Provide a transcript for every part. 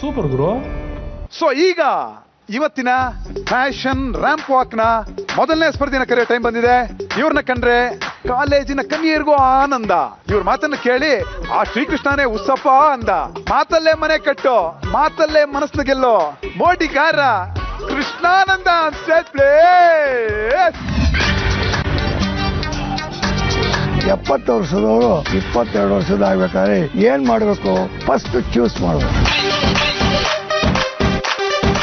Super ಗುರು. So ಈಗ ಇವತ್ತಿನ fashion ramp walk ನ ಮೊದಲನೇ ಸ್ಪರ್ಧಿನ ಕರೆಯೋ ಟೈಮ್ ಬಂದಿದೆ. ಇವ್ರನ್ನ ಕಂಡ್ರೆ ಕಾಲೇಜಿನ ಕನ್ಯರಿಗೂ ಆನಂದ. ಇವ್ರ ಮಾತನ್ನ ಕೇಳಿ ಆ ಶ್ರೀಕೃಷ್ಣನೇ ಉತ್ಸಪ್ಪ ಅಂದ. ಮಾತಲ್ಲೇ ಮನೆ ಕಟ್ಟೋ, ಮಾತಲ್ಲೇ ಮನಸ್ಸನ್ನ ಗೆಲ್ಲೋ ಮೋಟಿಗಾರ ಕೃಷ್ಣಾನಂದ ಸ್ಟೇಜ್ ಪ್ಲೇಸ್. 70 ವರ್ಷದವರು 22 ವರ್ಷದ ಆಗ್ಬೇಕಾದ್ರೆ ಏನ್ ಮಾಡ್ಬೇಕು? ಫಸ್ಟ್ ಚೂಸ್ ಮಾಡ್ಬೇಕು.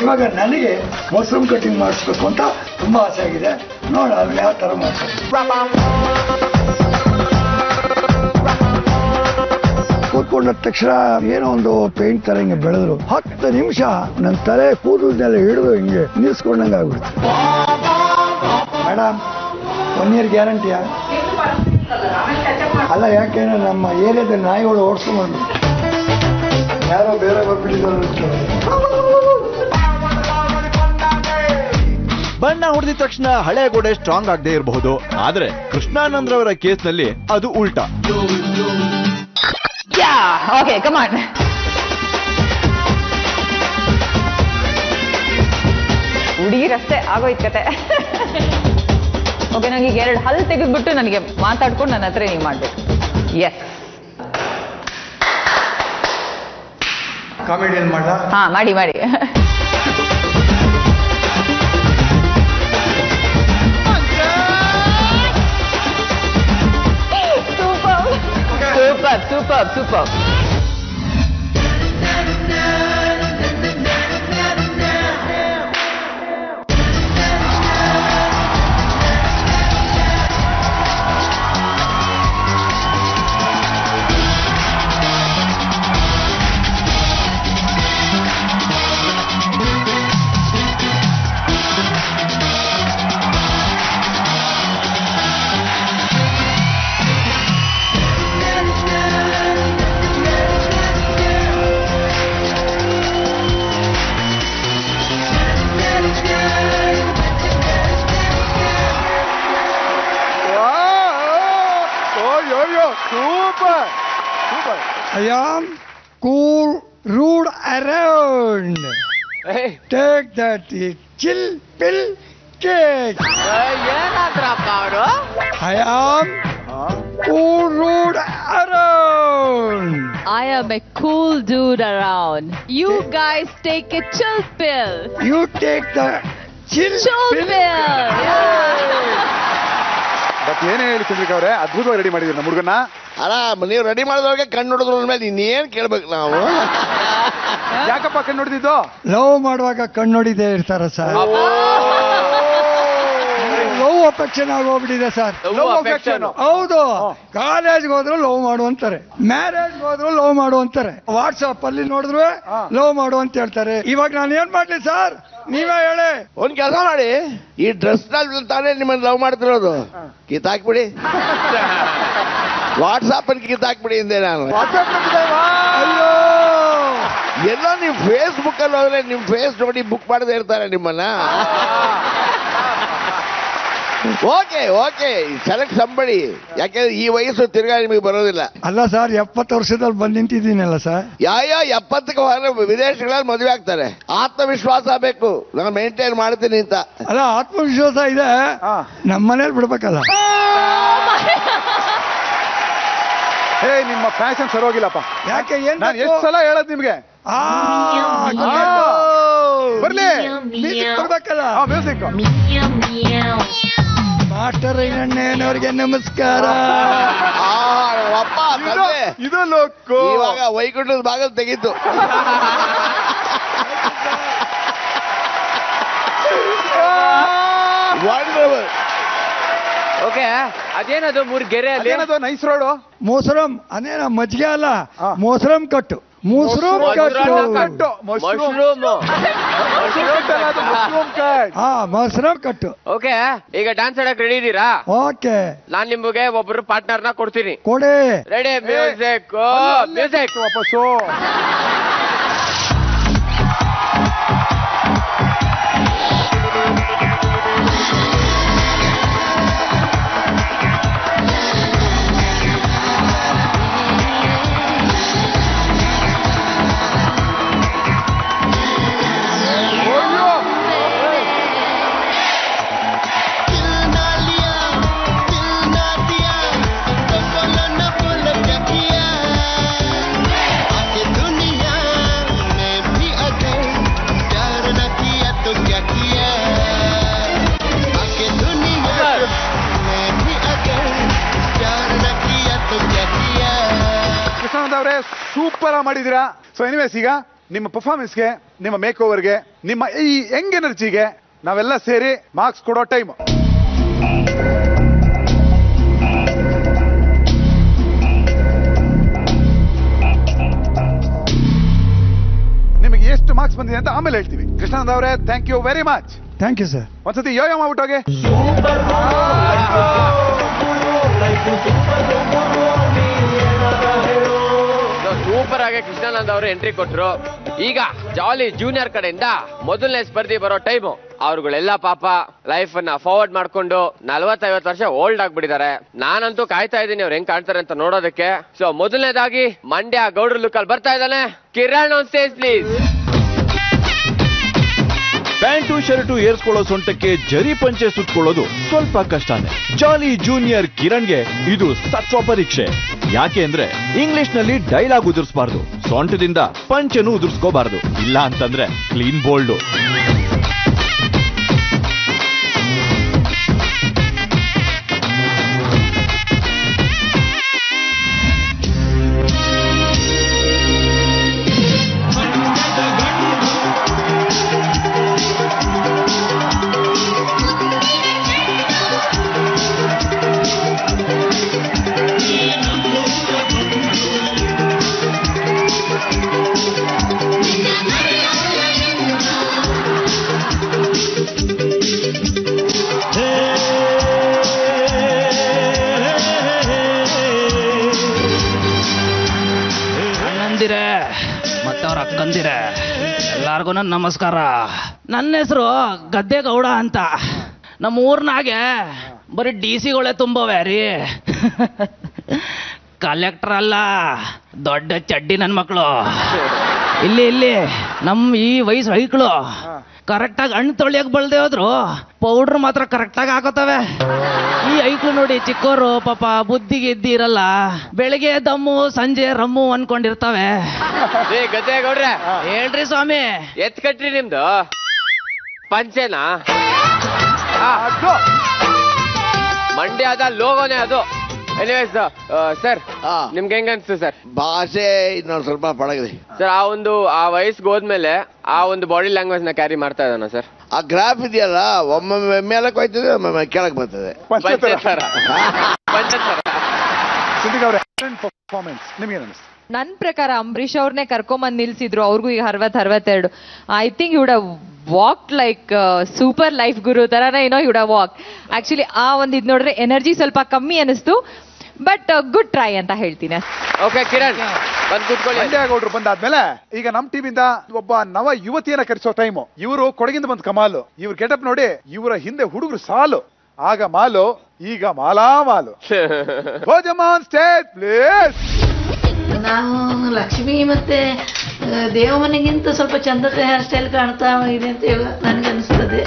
ಇವಾಗ ನನಗೆ ಮಶ್ರೂಮ್ ಕಟಿಂಗ್ ಮಾಡಿಸ್ಬೇಕು ಅಂತ ತುಂಬಾ ಆಸೆ ಆಗಿದೆ. ನೋಡ ಅಲ್ಲಿ ಯಾವ ತರ ಮಾಡ್ತಾರೆ. ಕೂತ್ಕೊಂಡ ತಕ್ಷಣ ಏನೋ ಒಂದು ಪೇಂಟ್ ತರ ಹಿಂಗೆ ಬೆಳೆದ್ರು 10 ನಿಮಿಷ ನನ್ನ ತಲೆ ಕೂದಲನ್ನೆಲ್ಲ ಹಿಡಿದು ಹಿಂಗೆ ನಿಲ್ಸ್ಕೊಂಡಂಗೆ ಆಗ್ಬಿಡ್ತು. Madam 1 year ಗ್ಯಾರಂಟಿಯಾ? ಅಲ್ಲ, ಯಾಕೆಂದ್ರೆ ನಮ್ಮ ಏರಿಯಾದಲ್ಲಿ ನಾಯಿಗಳು ಓಡಿಸ್ಕೊಂಡ್ಬಂದು ಯಾರೋ ಬೇರೆ ಬರ್ಬಿಟ್ಟಿದ್ದಾರೆ. ಬಣ್ಣ ಹೊಡೆದ ತಕ್ಷಣ ಹಳೆ ಗೋಡೆ ಸ್ಟ್ರಾಂಗ್ ಆಗದೆ ಇರಬಹುದು, ಆದ್ರೆ ಕೃಷ್ಣಾನಂದ್ ರವರ ಕೇಸ್ ನಲ್ಲಿ ಅದು ಉಲ್ಟಾ. ಹುಡುಗಿರಷ್ಟೇ ಆಗೋಯ್ತು ಕತೆ. ಓಕೆ, ನಂಗೆ 2 ಹಲ್ ತೆಗೆದ್ಬಿಟ್ಟು ನನಗೆ ಮಾತಾಡ್ಕೊಂಡು ನನ್ನ ಹತ್ರ ನೀವು ಮಾಡ್ಬೇಕು. ಎಸ್, ಕಾಮಿಡಿಯನ್ ಮಾಡ. ಹಾ, ಮಾಡಿ ಮಾಡಿ. Super super super. Super! Super! I am cool, rude around. Hey! Take that chill pill cake. I am cool, rude around. I am a cool dude around. You guys take a chill pill. You take the chill pill. But ಏನೇ ಹೇಳಿ ಚಂದ್ರಿಕಾ ಅವರೇ, ಅದ್ಭುತವಾಗಿ ready ಮಾಡಿದ್ರಿ ನಮ್ಮ ಹುಡುಗನ. ಅಲ್ಲ, ನೀವು ready ಮಾಡಿದವ್ರಿಗೆ ಕಣ್ಣು ನೋಡಿದ್ರ ಮೇಲೆ ಇನ್ನೇನ್ ಕೇಳ್ಬೇಕು ನಾವು? ಯಾಕಪ್ಪ ಕಣ್ಣು ನೋಡಿದ್ದು? ಲವ್ ಮಾಡುವಾಗ ಕಣ್ಣು ನೋಡಿದೇ ಇರ್ತಾರ ಸರ್. ಲವ್ ಅಫೆಕ್ಷನ್ ಆಗೋಗ್ಬಿಟ್ಟಿದೆ ಸರ್. ಹೌದು. ಕಾಲೇಜ್ಗೆ ಹೋದ್ರು ಲವ್ ಮಾಡು ಅಂತಾರೆ, ಮ್ಯಾರೇಜ್ಗೆ ಹೋದ್ರು ಲವ್ ಮಾಡು ಅಂತಾರೆ, ವಾಟ್ಸಪ್ ಅಲ್ಲಿ ನೋಡಿದ್ರು ಲವ್ ಮಾಡು ಅಂತ ಹೇಳ್ತಾರೆ. ಇವಾಗ ನಾನು ಏನ್ ಮಾಡ್ಲಿ ಸರ್, ನೀವೇ ಹೇಳಿ. ಒಂದ್ ಕೆಲಸ ಮಾಡಿ, ಈ ಡ್ರೆಸ್ ನಲ್ಲಿ ತಾನೇ ನಿಮ್ಮನ್ನ ಲವ್ ಮಾಡ್ತಿರೋದು, ಕಿತ್ತಾಕ್ಬಿಡಿ. ವಾಟ್ಸಾಪ್ ಅಲ್ಲಿ ಕಿತ್ತಾಕ್ಬಿಡಿ ಹಿಂದೆ ನಾನು. ಅಯ್ಯೋ, ಎಲ್ಲ ನೀವು ಫೇಸ್ಬುಕ್ ಅಲ್ಲಿ ಹೋದ್ರೆ ನಿಮ್ ಫೇಸ್ ನೋಡಿ ಬುಕ್ ಮಾಡದೇ ಇರ್ತಾರೆ ನಿಮ್ಮನ್ನ. Okay okay, select somebody. ಯಾಕೆಂದ್ರೆ ಈ ವಯಸ್ಸು ತಿರ್ಗಾ ನಿಮಗೆ ಬರೋದಿಲ್ಲ. ಅಲ್ಲ ಸರ್, 70 ವರ್ಷದಲ್ಲಿ ಬಂದು ನಿಂತಿದ್ದೀನಲ್ಲ ಸರ್. ಯಾವ 70ಕ್ಕೆ ಹೋದ್ರೆ ವಿದೇಶಗಳಲ್ಲಿ ಮದುವೆ ಆಗ್ತಾರೆ. ಆತ್ಮವಿಶ್ವಾಸ ಬೇಕು, ನಾನು ಮೇಂಟೈನ್ ಮಾಡ್ತೀನಿ ಅಂತ. ಅಲ್ಲ, ಆತ್ಮವಿಶ್ವಾಸ ಇದೆ, ನಮ್ಮ ಮನೇಲಿ ಬಿಡ್ಬೇಕಲ್ಲ. ಹೇ, ನಿಮ್ಮ ಫ್ಯಾಷನ್ ಸರೋಗಿಲ್ಲಪ್ಪ. ಯಾಕೆ? ಏನ್ ನಾನು ಎಷ್ಟು ಸಲ ಹೇಳದ್ ನಿಮ್ಗೆ? ಬರ್ಲಿ ಕೊಡ್ಬೇಕಲ್ಲ ಮ್ಯೂಸಿಕ್. ಮಾಸ್ಟರ್ ಐನಣ್ಣನವ್ರಿಗೆ ನಮಸ್ಕಾರ. ಅಪ್ಪ ಇದು ಲೋಕು. ಇವಾಗ ವೈಕುಂಠದ ಬಾಗಲ್ ತೆಗೀತು. ವಂಡರ್ಫುಲ್. ಓಕೆ, ಅದೇನದು 3 ಗೆರೆ ಅಲ್ಲಿ? ಅದೇನದು ನೈಸ್ ರೋಡು? ಮೊಸರಂ ಅದೇನ ಮಜ್ಜಿಗೆ ಅಲ್ಲ, ಮೊಸರಂ ಕಟ್ಟು. ಮೊಸರಂ ಕಟ್ಟು. ಮೊಸರಂ ಕಟ್ಟು. ಓಕೆ, ಈಗ ಡ್ಯಾನ್ಸ್ ಆಡಕ್ ರೆಡಿ ಇದೀರಾ? ಓಕೆ, ನಾನ್ ನಿಮ್ಗೆ ಒಬ್ರು ಪಾರ್ಟ್ನರ್ನ ಕೊಡ್ತೀನಿ. ಕೊಡಿ. ರೆಡಿ? Music music. ವಾಪಸ್ಸು. ಸೂಪರ್ ಮಾಡಿದೀರಾ. ಸೊ ಎನಿವೇಸ್, ಈಗ ನಿಮ್ಮ ಪರ್ಫಾರ್ಮೆನ್ಸ್ಗೆ, ನಿಮ್ಮ ಮೇಕ್ ಓವರ್ಗೆ, ನಿಮ್ಮ ಈ ಯಂಗ್ ಎನರ್ಜಿಗೆ ನಾವೆಲ್ಲ ಸೇರಿ ಮಾರ್ಕ್ಸ್ ಕೊಡೋ ಟೈಮ್. ನಿಮಗೆ ಎಷ್ಟು ಮಾರ್ಕ್ಸ್ ಬಂದಿದೆ ಅಂತ ಆಮೇಲೆ ಹೇಳ್ತೀವಿ. ಕೃಷ್ಣಾನಂದ್ ಅವರೇ, thank you very much. Thank you sir. ಒಂದ್ಸತಿ ಯೋಯೋ ಮಾಡ್ಬಿಟ್ಟೋಗೆ. ಸೂಪರ್ ಆಗಿ ಕೃಷ್ಣಾನಂದ್ ಅವರು ಎಂಟ್ರಿ ಕೊಟ್ರು. ಈಗ ಜಾಲಿ ಜೂನಿಯರ್ ಕಡೆಯಿಂದ ಮೊದಲನೇ ಸ್ಪರ್ಧಿ ಬರೋ ಟೈಮು. ಅವ್ರುಗಳೆಲ್ಲ ಪಾಪ ಲೈಫ್ ಅನ್ನ ಫಾರ್ವರ್ಡ್ ಮಾಡ್ಕೊಂಡು 40-50 ವರ್ಷ ಓಲ್ಡ್ ಆಗ್ಬಿಟ್ಟಿದ್ದಾರೆ. ನಾನಂತೂ ಕಾಯ್ತಾ ಇದ್ದೀನಿ ಅವ್ರು ಹೆಂಗ್ ಕಾಣ್ತಾರೆ ಅಂತ ನೋಡೋದಕ್ಕೆ. ಸೊ ಮೊದಲನೇದಾಗಿ ಮಂಡ್ಯ ಗೌಡ್ರ ಲುಕ್ ಅಲ್ಲಿ ಬರ್ತಾ ಇದ್ದಾನೆ Kiran on stage please. Pant shirt ಏರ್ಸ್ಕೊಳ್ಳೋ ಸೊಂಟಕ್ಕೆ ಜರಿ ಪಂಚೆ ಸುತ್ಕೊಳ್ಳೋದು ಸ್ವಲ್ಪ ಕಷ್ಟನೇ. ಜಾಲಿ ಜೂನಿಯರ್ ಕಿರಣ್ಗೆ ಇದು ಸತ್ವ ಪರೀಕ್ಷೆ. ಯಾಕೆ ಅಂದ್ರೆ ಇಂಗ್ಲಿಷ್ ನಲ್ಲಿ ಡೈಲಾಗ್ ಉದುರಿಸಬಾರ್ದು, ಸೊಂಟದಿಂದ ಪಂಚೆನೂ ಉದುರಿಸ್ಕೋಬಾರ್ದು, ಇಲ್ಲ ಅಂತಂದ್ರೆ ಕ್ಲೀನ್ ಬೋಲ್ಡು. ಮತ್ತವ್ರ ಅಕ್ಕಂದಿರೆ ಎಲ್ಲಾರ್ಗು ನನ್ನ ನಮಸ್ಕಾರ. ನನ್ನ ಹೆಸರು ಗದ್ದೆಗೌಡ ಅಂತ. ನಮ್ಮ ಊರ್ನಾಗೆ ಬರೀ DC-ಗಳೇ ತುಂಬವೇ ರೀ. ಕಲೆಕ್ಟರ್ ಅಲ್ಲ, ದೊಡ್ಡ ಚಡ್ಡಿ ನನ್ನ ಮಕ್ಕಳು. ಇಲ್ಲಿ ನಮ್ಮ ಈ ವಯಸ್ಸು ಹೈಕ್ಳು ಕರೆಕ್ಟಾಗಿ ಹಣ್ಣು ತೊಳಿಯಕ್ ಬಳ್ದೆ ಹೋದ್ರು ಪೌಡ್ರ್ ಮಾತ್ರ ಕರೆಕ್ಟಾಗಿ ಹಾಕೋತವೆ. ಈ ಐಕ್ಳು ನೋಡಿ ಚಿಕ್ಕೋರು ಪಾಪ ಬುದ್ಧಿಗೆ ಇದ್ದಿ ಇರಲ್ಲ, ಬೆಳಿಗ್ಗೆ ದಮ್ಮು ಸಂಜೆ ರಮ್ಮು ಅನ್ಕೊಂಡಿರ್ತವೆ. ಗದ್ದೆಗೌಡ್ರೆ ಹೇಳ್ರಿ ಸ್ವಾಮಿ, ಎತ್ ಕಟ್ರಿ ನಿಮ್ದು ಪಂಚೆನಾ? ಮಂಡ್ಯದ ಲೋಗೋನೇ ಅದು. ಎನಿವೇಸ್ ಸರ್, ನಿಮ್ಗೆ ಹೆಂಗ ಅನ್ಸ್ತು ಸರ್? ಭಾಷೆ ಇನ್ನೊಂದು ಸ್ವಲ್ಪ ಪಳಗಿದೆ ಸರ್. ಆ ವಯಸ್ಸಿಗೆ ಹೋದ್ಮೇಲೆ ಆ ಒಂದು ಬಾಡಿ ಲ್ಯಾಂಗ್ವೇಜ್ ನ ಕ್ಯಾರಿ ಮಾಡ್ತಾ ಇದ್ದಾನ ಸರ್. ಆ ಗ್ರಾಫ್ ಇದೆಯಲ್ಲ, ಒಮ್ಮೊಮ್ಮೆ ಮೇಲಕ್ಕೆ ಹೋಯ್ತದೆ, ಒಮ್ಮೊಮ್ಮೆ ಕೆಳಗೆ ಬರ್ತದೆ. ಪರ್ಫಾರ್ಮೆನ್ಸ್ ನಿಮ್ಗೆ ಅನಿಸ್ತು? ನನ್ ಪ್ರಕಾರ ಅಂಬರೀಷ್ ಅವ್ರನ್ನೇ ಕರ್ಕೊಂಬಂದ್ ನಿಲ್ಸಿದ್ರು. ಅವ್ರಿಗೂ ಈಗ 60-62. I think you'd walk like super life ಗುರು ತರನೇ ಏನೋ ಯುಡ್ ವಾಕ್. ಆಕ್ಚುಲಿ ಆ ಒಂದು ಇದ್ ನೋಡ್ರೆ ಎನರ್ಜಿ ಸ್ವಲ್ಪ ಕಮ್ಮಿ ಅನಿಸ್ತು, ಬಟ್ ಗುಡ್ ಟ್ರೈ ಅಂತ ಹೇಳ್ತೀನಿ. ಓಕೆ ಕಿರಣ್, ಬಂದ್ ಕೂತ್ಕೊಳ್ಳಿ. ಮಂಡ್ಯ ಗೌಡ್ರು ಬಂದಾದ್ಮೇಲೆ ಈಗ ನಮ್ ಟೀಮಿಂದ ಒಬ್ಬ ನವ ಯುವತಿಯನ್ನ ಕರೆಸೋ ಟೈಮು. ಇವರು ಕೊಡಗಿಂದ ಬಂದ್ ಕಮಾಲು. ಇವ್ರ ಗೆಟಪ್ ನೋಡಿ, ಇವರ ಹಿಂದೆ ಹುಡುಗರು ಸಾಲು. ಆಗ ಮಾಲು, ಈಗ ಮಾಲಾ ಮಾಲು. ಭೋಜಮಾನ್ ಸ್ಟೇಜ್ ಪ್ಲೀಸ್. ನಾನು ಲಕ್ಷ್ಮಿ ಮತ್ತೆ ದೇವಮನೆಗಿಂತ ಸ್ವಲ್ಪ ಚಂದತೆ ಹೇರ್ ಸ್ಟೈಲ್ ಕಾಣ್ತಾ ಇದೆ ಅಂತ ನನಗೆ ಅನಿಸ್ತದೆ.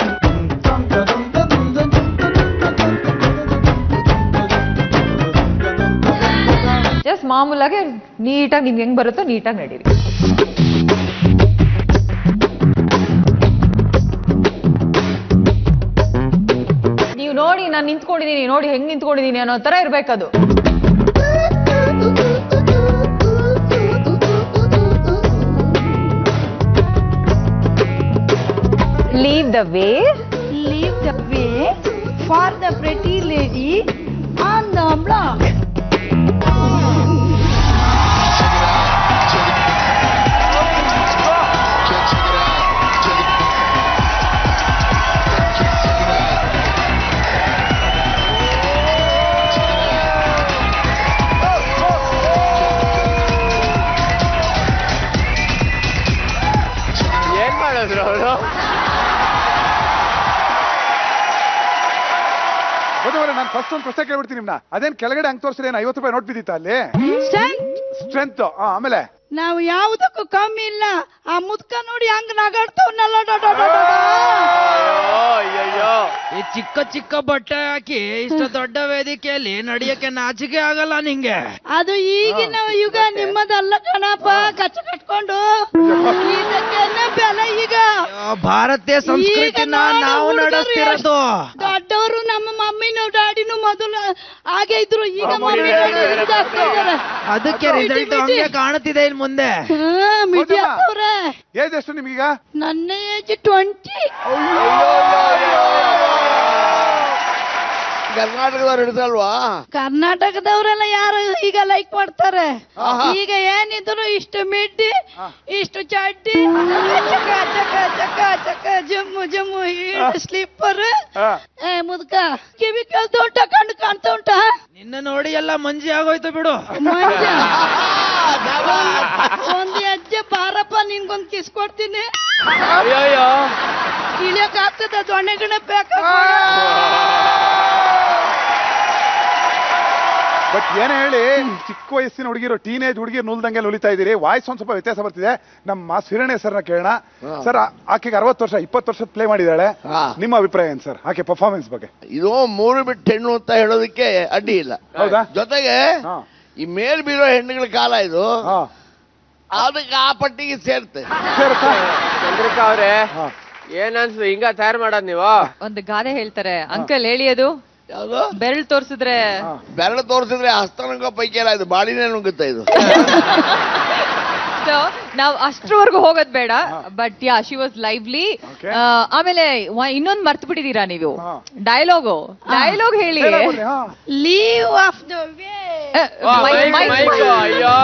ಜಸ್ಟ್ ಮಾಮೂಲಾಗಿ ನೀಟಾಗಿ ನಿಮ್ಗೆ ಹೆಂಗ್ ಬರುತ್ತೋ ನೀಟಾಗಿ ನಡೀರಿ. ನೀವು ನೋಡಿ ನಾನು ನಿಂತ್ಕೊಂಡಿದ್ದೀನಿ, ನೋಡಿ ಹೆಂಗ್ ನಿಂತ್ಕೊಂಡಿದ್ದೀನಿ ಅನ್ನೋ ತರ ಇರ್ಬೇಕದು. Leave the way. Leave the way for the pretty lady on the block. ಏನ್ ಮಾಡಿದ್ರು ಅವರು? ನಾನು ಫಸ್ಟ್ ಒಂದು ಪ್ರಶ್ನೆ ಕೇಳ್ಬಿಡ್ತೀನಿ ನಿಮ್ನ. ಅದೇನ್ ಕೆಳಗಡೆ ಅಂಕ್ ತೋರಿಸಿದ್ರೆ ಏನು 50 ರೂಪಾಯಿ ನೋಟ್ ಬಿದ್ದಿತ್ತ ಅಲ್ಲಿ? ಸ್ಟ್ರೆಂತ್. ಆಮೇಲೆ ನಾವು ಯಾವುದಕ್ಕೂ ಕಮ್ಮಿ ಇಲ್ಲ. ಆ ಮುದ್ಕ ನೋಡಿ ಹಂಗ ನಗಾಡ್ತವನ್ನಲ್ಲ. ಅಯ್ಯಯ್ಯೋ, ಈ ಚಿಕ್ಕ ಚಿಕ್ಕ ಬಟ್ಟೆ ಹಾಕಿ ಇಷ್ಟು ದೊಡ್ಡ ವೇದಿಕೆಯಲ್ಲಿ ನಡೆಯಕ್ಕೆ ನಾಚಿಕೆ ಆಗಲ್ಲ ನಿಂಗೆ? ಅದು ಈಗಿನ ಯುಗ, ನಿಮ್ಮದಲ್ಲ ಕಣಪ್ಪ. ಕಚ್ಚ ಕಟ್ಕೊಂಡು ಇದಕ್ಕೆ ಬೆಲೆ ಈಗ ಭಾರತೀಯ ಸಂಸ್ಕೃತಿನ ನಾವು ನಡೆಸ್ತಿರೋದು. ದೊಡ್ಡವರು ನಮ್ಮ ಮಮ್ಮಿನೂ ಡ್ಯಾಡಿನೂ ಮೊದಲು ಹಾಗೆ ಇದ್ರು, ಈಗ ಮಮ್ಮಿ ಡ್ಯಾಡಿ ಇದಾಗ್ತಾ ಇದಾರೆ. ಅದಕ್ಕೆ ರಿಸಲ್ಟ್ ಹಂಗೆ ಕಾಣುತ್ತಿದೆ ಇನ್ ಮುಂದೆ. ಮೀಡಿಯಾ ಅವ್ರೆ, ಏಜ್ ಎಷ್ಟು ನಿಮ್ಗೀಗ? ನನ್ನ ಏಜ್ 20. ಕರ್ನಾಟಕದವ್ರು ಹಿಡಿದಲ್ವಾ? ಕರ್ನಾಟಕದವರೆಲ್ಲ ಯಾರು ಈಗ ಲೈಕ್ ಮಾಡ್ತಾರೆ? ಈಗ ಏನಿದ್ರು ಇಷ್ಟು ಮಿಡ್ಡಿ, ಇಷ್ಟು ಚಡ್ಡಿ, ಚಕ ಚಕ ಚಕ ಚಕ ಜಮ್ಮು ಜಮ್ಮು ಸ್ಲೀಪರ್, ಮುದ್ಕ ಕಿವಿ ಕೇಳ್ತಾ ಉಂಟಾ, ಕಣ್ಣು ಕಾಣ್ತಾ ಉಂಟಾ? ನಿನ್ನ ನೋಡಿ ಎಲ್ಲ ಮಂಜಿ ಆಗೋಯ್ತು ಬಿಡು. ಒಂದು ಹೆಜ್ಜೆ ಬಾರಪ್ಪ, ನಿನ್ಗೊಂದು ಕಿಸ್ ಕೊಡ್ತೀನಿ. ಅಯ್ಯೋ ಇಳಿಯಕ್ ಆಗ್ತದ? ದೊಣ್ಣೆಗಣ ಬೇಕಾ? ಬಟ್ ಏನ್ ಹೇಳಿ, ಚಿಕ್ಕ ವಯಸ್ಸಿನ ಹುಡುಗಿರು, ಟೀನೇಜ್ ಹುಡುಗಿರು ನುಲ್ದಂಗೆ ನುಲಿತಾ ಇದೀರಿ. ವಾಯ್ಸ್ ಒಂದ್ ಸ್ವಲ್ಪ ವ್ಯತ್ಯಾಸ ಬರ್ತಿದೆ. ನಮ್ಮ ಹಿರಣ್ಯ ಸರ್ನ ಕೇಳೋಣ. ಸರ್, ಆಕೆಗೆ 60 ವರ್ಷ, 20 ವರ್ಷದ ಪ್ಲೇ ಮಾಡಿದಾಳೆ. ನಿಮ್ಮ ಅಭಿಪ್ರಾಯ ಏನ್ ಸರ್ ಆಕೆ ಪರ್ಫಾರ್ಮೆನ್ಸ್ ಬಗ್ಗೆ? ಇದು 3 ಬಿಟ್ಟು ಹೆಣ್ಣು ಅಂತ ಹೇಳೋದಕ್ಕೆ ಅಡ್ಡಿ ಇಲ್ಲ. ಹೌದಾ? ಜೊತೆಗೆ ಈ ಮೇಲ್ ಬೀಳೋ ಹೆಣ್ಣುಗಳ ಕಾಲ ಇದು, ಅದಕ್ಕೆ ಆ ಪಟ್ಟಿಗೆ ಸೇರುತ್ತೆ. ಚಂದ್ರಿಕಾ ಅವ್ರೆ, ಏನನ್ಸು ಹಿಂಗ ತಯಾರು ಮಾಡೋದ್ ನೀವು? ಒಂದು ಗಾದೆ ಹೇಳ್ತಾರೆ, ಅಂಕಲ್ ಹೇಳಿ, ಅದು ಯಾವುದು? ಬೆರಳು ತೋರಿಸಿದ್ರೆ ಬೆರಳು ತೋರಿಸಿದ್ರೆ ಹಸ್ತನಂಗ ಪೈಕಿ ಎಲ್ಲ ಇದು ಬಾಡಿನೇ ನುಂಗುತ್ತೆ ಇದು. ಸೊ ನಾವ್ ಅಷ್ಟ್ರವರೆಗೂ ಹೋಗೋದ್ ಬೇಡ. But yeah, she was lively. ಆಮೇಲೆ ಇನ್ನೊಂದ್ ಮರ್ತು ಬಿಟ್ಟಿದೀರಾ ನೀವು, ಡೈಲಾಗ್ ಹೇಳಿ. Leave of the way. Mico, ಅಯ್ಯೋ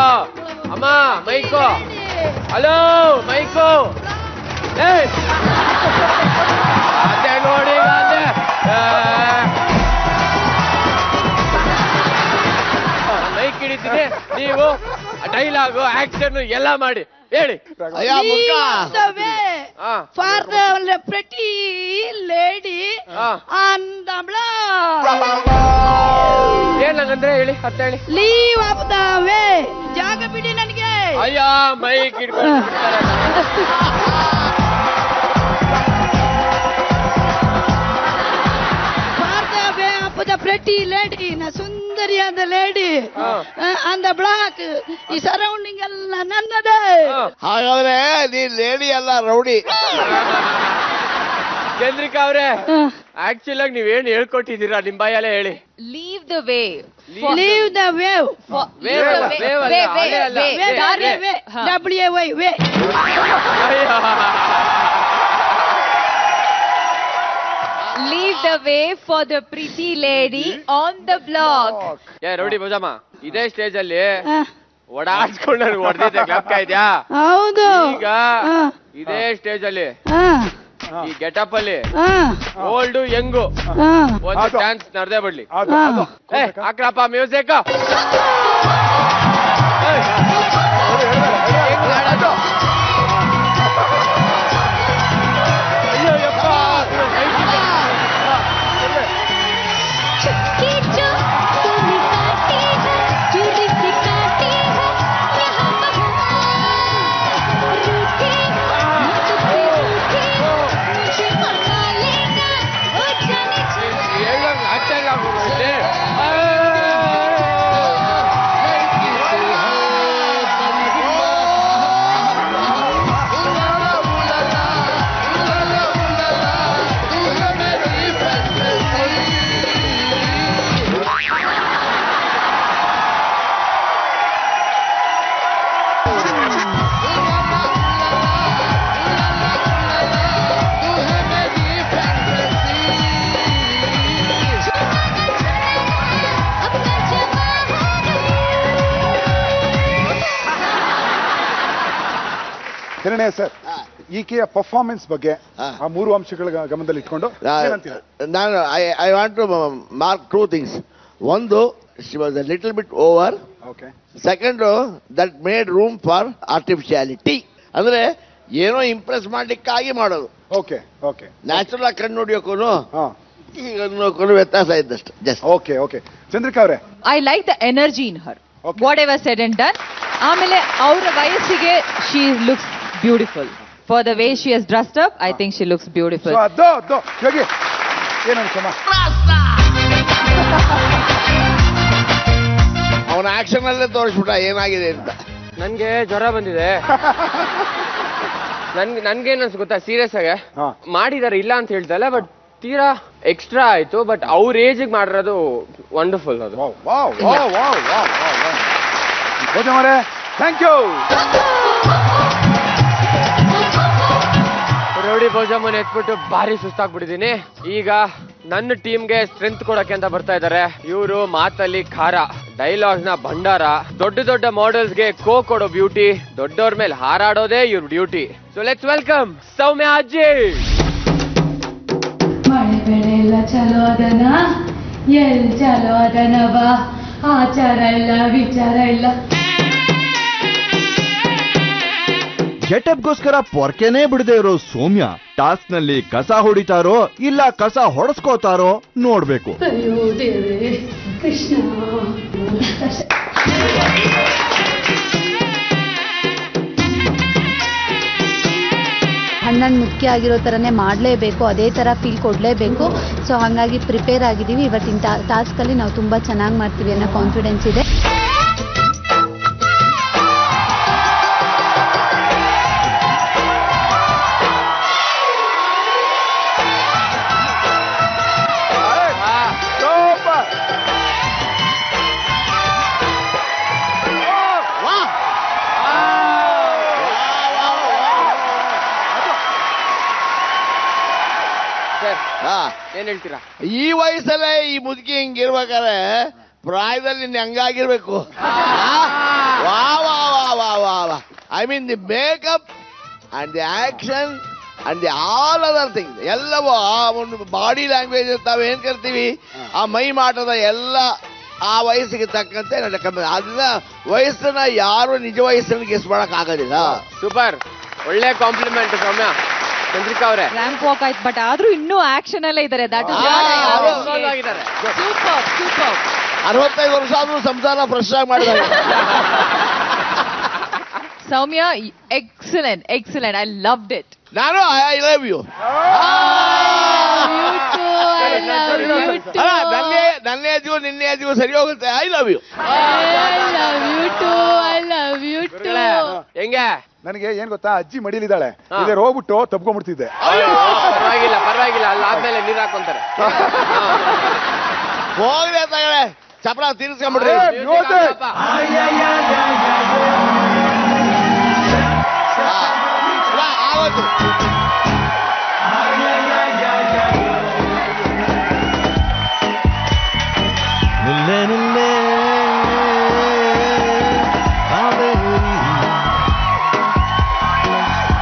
ಅಮ್ಮ, ಮೈಕೋ, ಹಲೋ ಮೈಕೋ, ಅದೇ ನೋಡಿ ಮೈಕ್ ಹಿಡಿತೀನಿ, ನೀವು ಡೈಲಾಗು ಆಕ್ಷನ್ ಎಲ್ಲ ಮಾಡಿ ಹೇಳಿ. For the pretty lady on the block. ಏನಂದ್ರೆ ಹೇಳಿ, ಅರ್ಥ ಹೇಳಿ. ಲೀವ್ ಆಫ್ ದ ವೇ, ಜಾಗ ಬಿಡಿ ನನಗೆ. ಅಯ್ಯ, ಮೈಕ್ ಹಿಡ್ಕೊಂಡು ದ ಪ್ರೆಟಿ ಲೇಡಿ, ನ ಸುಂದರಿಯಾದ ಲೇಡಿ ಆನ್ ದ ಬ್ಲಾಕ್. ಈ ಸರೌಂಡಿಂಗ್ ಎಲ್ಲ ನನ್ನದೇ. ಹಾಗಾದ್ರೆ ನೀನ್ ಲೇಡಿ ಅಲ್ಲ, ರೌಡಿ. ಚಂದ್ರಿಕಾ ಅವ್ರೆ, ಆಕ್ಚುಲ್ ಆಗಿ ನೀವೇನ್ ಹೇಳ್ಕೊಟ್ಟಿದ್ದೀರಾ ನಿಮ್ ಬಾಯಲ್ಲೇ ಹೇಳಿ. Leave the way, leave the wave, WAY way. Leave the way for the pretty lady on the block. ಏ ರೌಡಿ ಭುಜಮ್ಮ, ಇದೇ ಸ್ಟೇಜ್ ಅಲ್ಲಿ ಓಡಾಡ್ಸ್ಕೊಂಡು ನನಗೆ ಹೊಡೆದಿದ್ದೆ ಜ್ಞಾಪಕ ಇದೆಯಾ? ಹೌದು. ಈಗ ಇದೇ ಸ್ಟೇಜ್ ಅಲ್ಲಿ ಈ ಗೆಟಪ್ ಅಲ್ಲಿ ಓಲ್ಡ್ ಯಂಗು ಒಂದು ಚಾನ್ಸ್ ನಡೆದೇ ಬಿಡ್ಲಿ. ಹಾಕ್ರಪ್ಪ ಮ್ಯೂಸಿಕ್. ಹಿರಣ್ಯ ಸರ್, ಈಕೆಯ ಪರ್ಫಾರ್ಮೆನ್ಸ್ ಬಗ್ಗೆ ಆ 3 ಅಂಶಗಳ ಗಮನದಲ್ಲಿ ಇಟ್ಕೊಂಡು ನಾನು I want to mark 2 things. ಒಂದು, she was a little bit over. Second, that made room for artificiality. ಅಂದ್ರೆ ಏನೋ ಇಂಪ್ರೆಸ್ ಮಾಡ್ಲಿಕ್ಕಾಗಿ ಮಾಡೋದು. ಓಕೆ ಓಕೆ, ನ್ಯಾಚುರಲ್ ಆಗಿ ಕಣ್ಣು ನೋಡಿಯೋಕ್ಕೂ ಈಗ ನೋಡ್ಕೊಂಡು ವ್ಯತ್ಯಾಸ ಇದ್ದಷ್ಟು. Just okay okay. ಚಂದ್ರಿಕಾ ಅವರೇ, I like the energy in her, whatever said and done. ಆಮೇಲೆ ಅವರ ವಯಸ್ಸಿಗೆ she looks beautiful. For the way she has dressed up, I think she looks beautiful. So addo yogi ಏನು ಅನ್ಸಮ್ಮ? ಅವನ action ಅಲ್ಲೇ ತೋರಿಸ್ಬಿಟ್ಟ ಏನಾಗಿದೆ ಅಂತ. ನನ್ಗೆ ಜ್ವರ ಬಂದಿದೆ. ನನ್ಗೇನ್ ಅನ್ಸ್ ಗೊತ್ತಾ ಸೀರಿಯಸ್ ಆಗಿ ಹಾ. ಮಾಡಿದಾರೆ ಇಲ್ಲ ಅಂತ ಹೇಳ್ತಲ್ಲ ಬಟ್ ತೀರಾ ಎಕ್ಸ್ಟ್ರಾ ಆಯ್ತು ಬಟ್ ಅವ್ರ ಏಜಿಗೆ ಮಾಡಿರೋದು ವಂಡರ್ಫುಲ್ ಅದು ಭೋಜಮರೆ ಥ್ಯಾಂಕ್ ಯು. ರೌಡಿ ಭೋಜಮ್ಮನ ಎತ್ಬಿಟ್ಟು ಭಾರಿ ಸುಸ್ತಾಗ್ಬಿಟ್ಟಿದೀನಿ. ಈಗ ನನ್ನ ಟೀಮ್ಗೆ ಸ್ಟ್ರೆಂತ್ ಕೊಡಕ್ಕೆ ಅಂತ ಬರ್ತಾ ಇದಾರೆ ಇವರು. ಮಾತಲ್ಲಿ ಖಾರ, ಡೈಲಾಗ್ ನ ಭಂಡಾರ, ದೊಡ್ಡ ದೊಡ್ಡ ಮಾಡೆಲ್ಸ್ಗೆ ಕೊಡೋ ಬ್ಯೂಟಿ, ದೊಡ್ಡವ್ರ ಮೇಲೆ ಹಾರಾಡೋದೇ ಇವ್ರ ಡ್ಯೂಟಿ. ಸೊ ಲೆಟ್ಸ್ ವೆಲ್ಕಮ್ ಸೌಮ್ಯ ಅಜ್ಜಿ. ಮಳೆ ಬೆಳೆ ಎಲ್ಲ ಚಲೋ ಅದನ ಎಲ್ ಚಲೋ ಅದನವ, ಆಚಾರ ಇಲ್ಲ ವಿಚಾರ ಇಲ್ಲ. ಗೆಟಪ್ಗೋಸ್ಕರ ಪೊರ್ಕೆನೇ ಬಿಡದೆ ಇರೋ ಸೌಮ್ಯ ಟಾಸ್ಕ್ ನಲ್ಲಿ ಕಸ ಹೊಡಿತಾರೋ ಇಲ್ಲ ಕಸ ಹೊಡೆಸ್ಕೋತಾರೋ ನೋಡ್ಬೇಕು. ಅಯ್ಯೋ ದೇವ್ರೇ ಕೃಷ್ಣ. ಅಣ್ಣನ್ ಮುಖ್ಯ ಆಗಿರೋ ಥರನೇ ಮಾಡಲೇಬೇಕು, ಅದೇ ಥರ ಫೀಲ್ ಕೊಡಲೇಬೇಕು. ಸೊ ಹಾಗಾಗಿ ಪ್ರಿಪೇರ್ ಆಗಿದ್ದೀವಿ. ಇವತ್ತಿನ ಟಾಸ್ಕಲ್ಲಿ ನಾವು ತುಂಬ ಚೆನ್ನಾಗಿ ಮಾಡ್ತೀವಿ ಅನ್ನೋ ಕಾನ್ಫಿಡೆನ್ಸ್ ಇದೆ. ಏನ್ ಹೇಳ್ತೀರಾ? ಈ ವಯಸ್ಸಲ್ಲೇ ಈ ಮುದುಕಿ ಹಿಂಗಿರ್ಬೇಕಾದ್ರೆ ಪ್ರಾಯದಲ್ಲಿ ನಿನ್ನೆ ಹಂಗಾಗಿರ್ಬೇಕು. ವಾ ವಾ ವಾ ವಾ ವಾ ವಾ. I mean the makeup and the action and the all other things ಎಲ್ಲವೂ ಆ ಒಂದು ಬಾಡಿ ಲ್ಯಾಂಗ್ವೇಜ್ ತಾವೇನ್ ಕರ್ತೀವಿ ಆ ಮೈ ಮಾಟದ ಎಲ್ಲ ಆ ವಯಸ್ಸಿಗೆ ತಕ್ಕಂತೆ ನಡ್ಕೊಂಬ. ಅದನ್ನ ವಯಸ್ಸನ್ನ ಯಾರು ನಿಜ ವಯಸ್ಸನ್ನು ಗೆಸ್ ಮಾಡಕ್ ಆಗೋದಿಲ್ಲ. ಸೂಪರ್, ಒಳ್ಳೆ ಕಾಂಪ್ಲಿಮೆಂಟ್ ಸೌಮ್ಯ. ಚಂದ್ರಿಕಾ ಅವರೇ ರ್ಯಾಂಪ್ ವಾಕ್ ಆಯ್ತು ಬಟ್ ಆದ್ರೂ ಇನ್ನೂ ಆಕ್ಷನ್ ಅಲ್ಲೇ ಇದ್ದಾರೆ. ದಟ್ ಇಸ್ ಆಗಿದ್ದಾರೆ. Super super. 65 ವರ್ಷ ಆದ್ರೂ ಸಂಸಾರ ಫ್ರೆಶ್ ಆಗಿ ಮಾಡಿದ್ದಾರೆ. Soumya excellent excellent. I loved it. ನಾನು ಐ ಲವ್ ಯು. ನನ್ನ ಏಜ್ಗೂ ನಿನ್ನೆ ಏಜ್ಗೂ ಸರಿ ಹೋಗುತ್ತೆ. I love you. ಹೆಂಗೆ? ನನಗೆ ಏನ್ ಗೊತ್ತಾ, ಅಜ್ಜಿ ಮಡಿಲಿದ್ದಾಳೆ, ಇದೇ ಹೋಗ್ಬಿಟ್ಟು ತಪ್ಕೊಂಡ್ಬಿಡ್ತಿದ್ದೆ. ಪರವಾಗಿಲ್ಲ ಪರವಾಗಿಲ್ಲ, ಅಲ್ಲಿ ಆದ್ಮೇಲೆ ನೀರ್ ಹಾಕೊಂತಾರೆ. ಹೋಗ್ಲಿ ತಗಡೆ ಚಪ್ರ ತೀರಿಸ್ಕೊಂಡ್ಬಿಡ್ರಿ. ಆಗೋದು. ನಿಲ್ಲೆ ನಿಲ್ಲೆ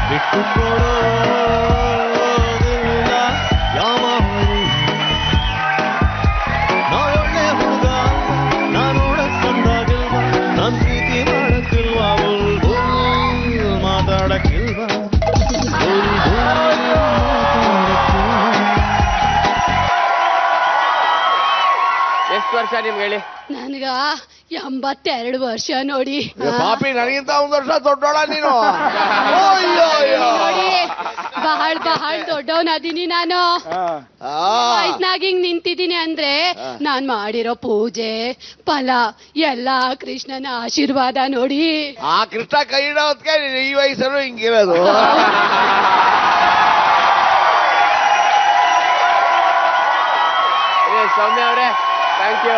ಬಿಟ್ಟು ಕೊಡೋ ಯಾವ ನಾವೊಳ್ಳೆ ಹುಡುಗ, ನಾನೋಡ ಸಂದಾಗಿಲ್ವ, ನನ್ ಪ್ರೀತಿ ಮಾಡಕ್ಕಿಲ್ವಾ, ಮಾತಾಡಕ್ಕಿಲ್ವಾ, ಎಷ್ಟು ವರ್ಷ ನಿಮ್ಗೆ ಹೇಳಿ? ನನ್ಗ 82 ವರ್ಷ ನೋಡಿ. ಪಾಪಿ, ನನಗಿಂತ 1 ವರ್ಷ ದೊಡ್ಡೋಳ ನೀನು. ನೋಡಿ ಬಹಳ ದೊಡ್ಡವನದೀನಿ ನಾನು. ವಯಸ್ನಾಗ ಹಿಂಗ್ ನಿಂತಿದ್ದೀನಿ ಅಂದ್ರೆ ನಾನ್ ಮಾಡಿರೋ ಪೂಜೆ ಫಲ ಎಲ್ಲ ಕೃಷ್ಣನ ಆಶೀರ್ವಾದ ನೋಡಿ. ಆ ಕೃಷ್ಣ ಕೈ ಇಡೋದಕ್ಕೆ ಈ ವಯಸ್ಸಲ್ಲೂ ಹಿಂಗಿರೋದು. ಸೌಮ್ಯ ಅವರೇ ಥ್ಯಾಂಕ್ ಯು.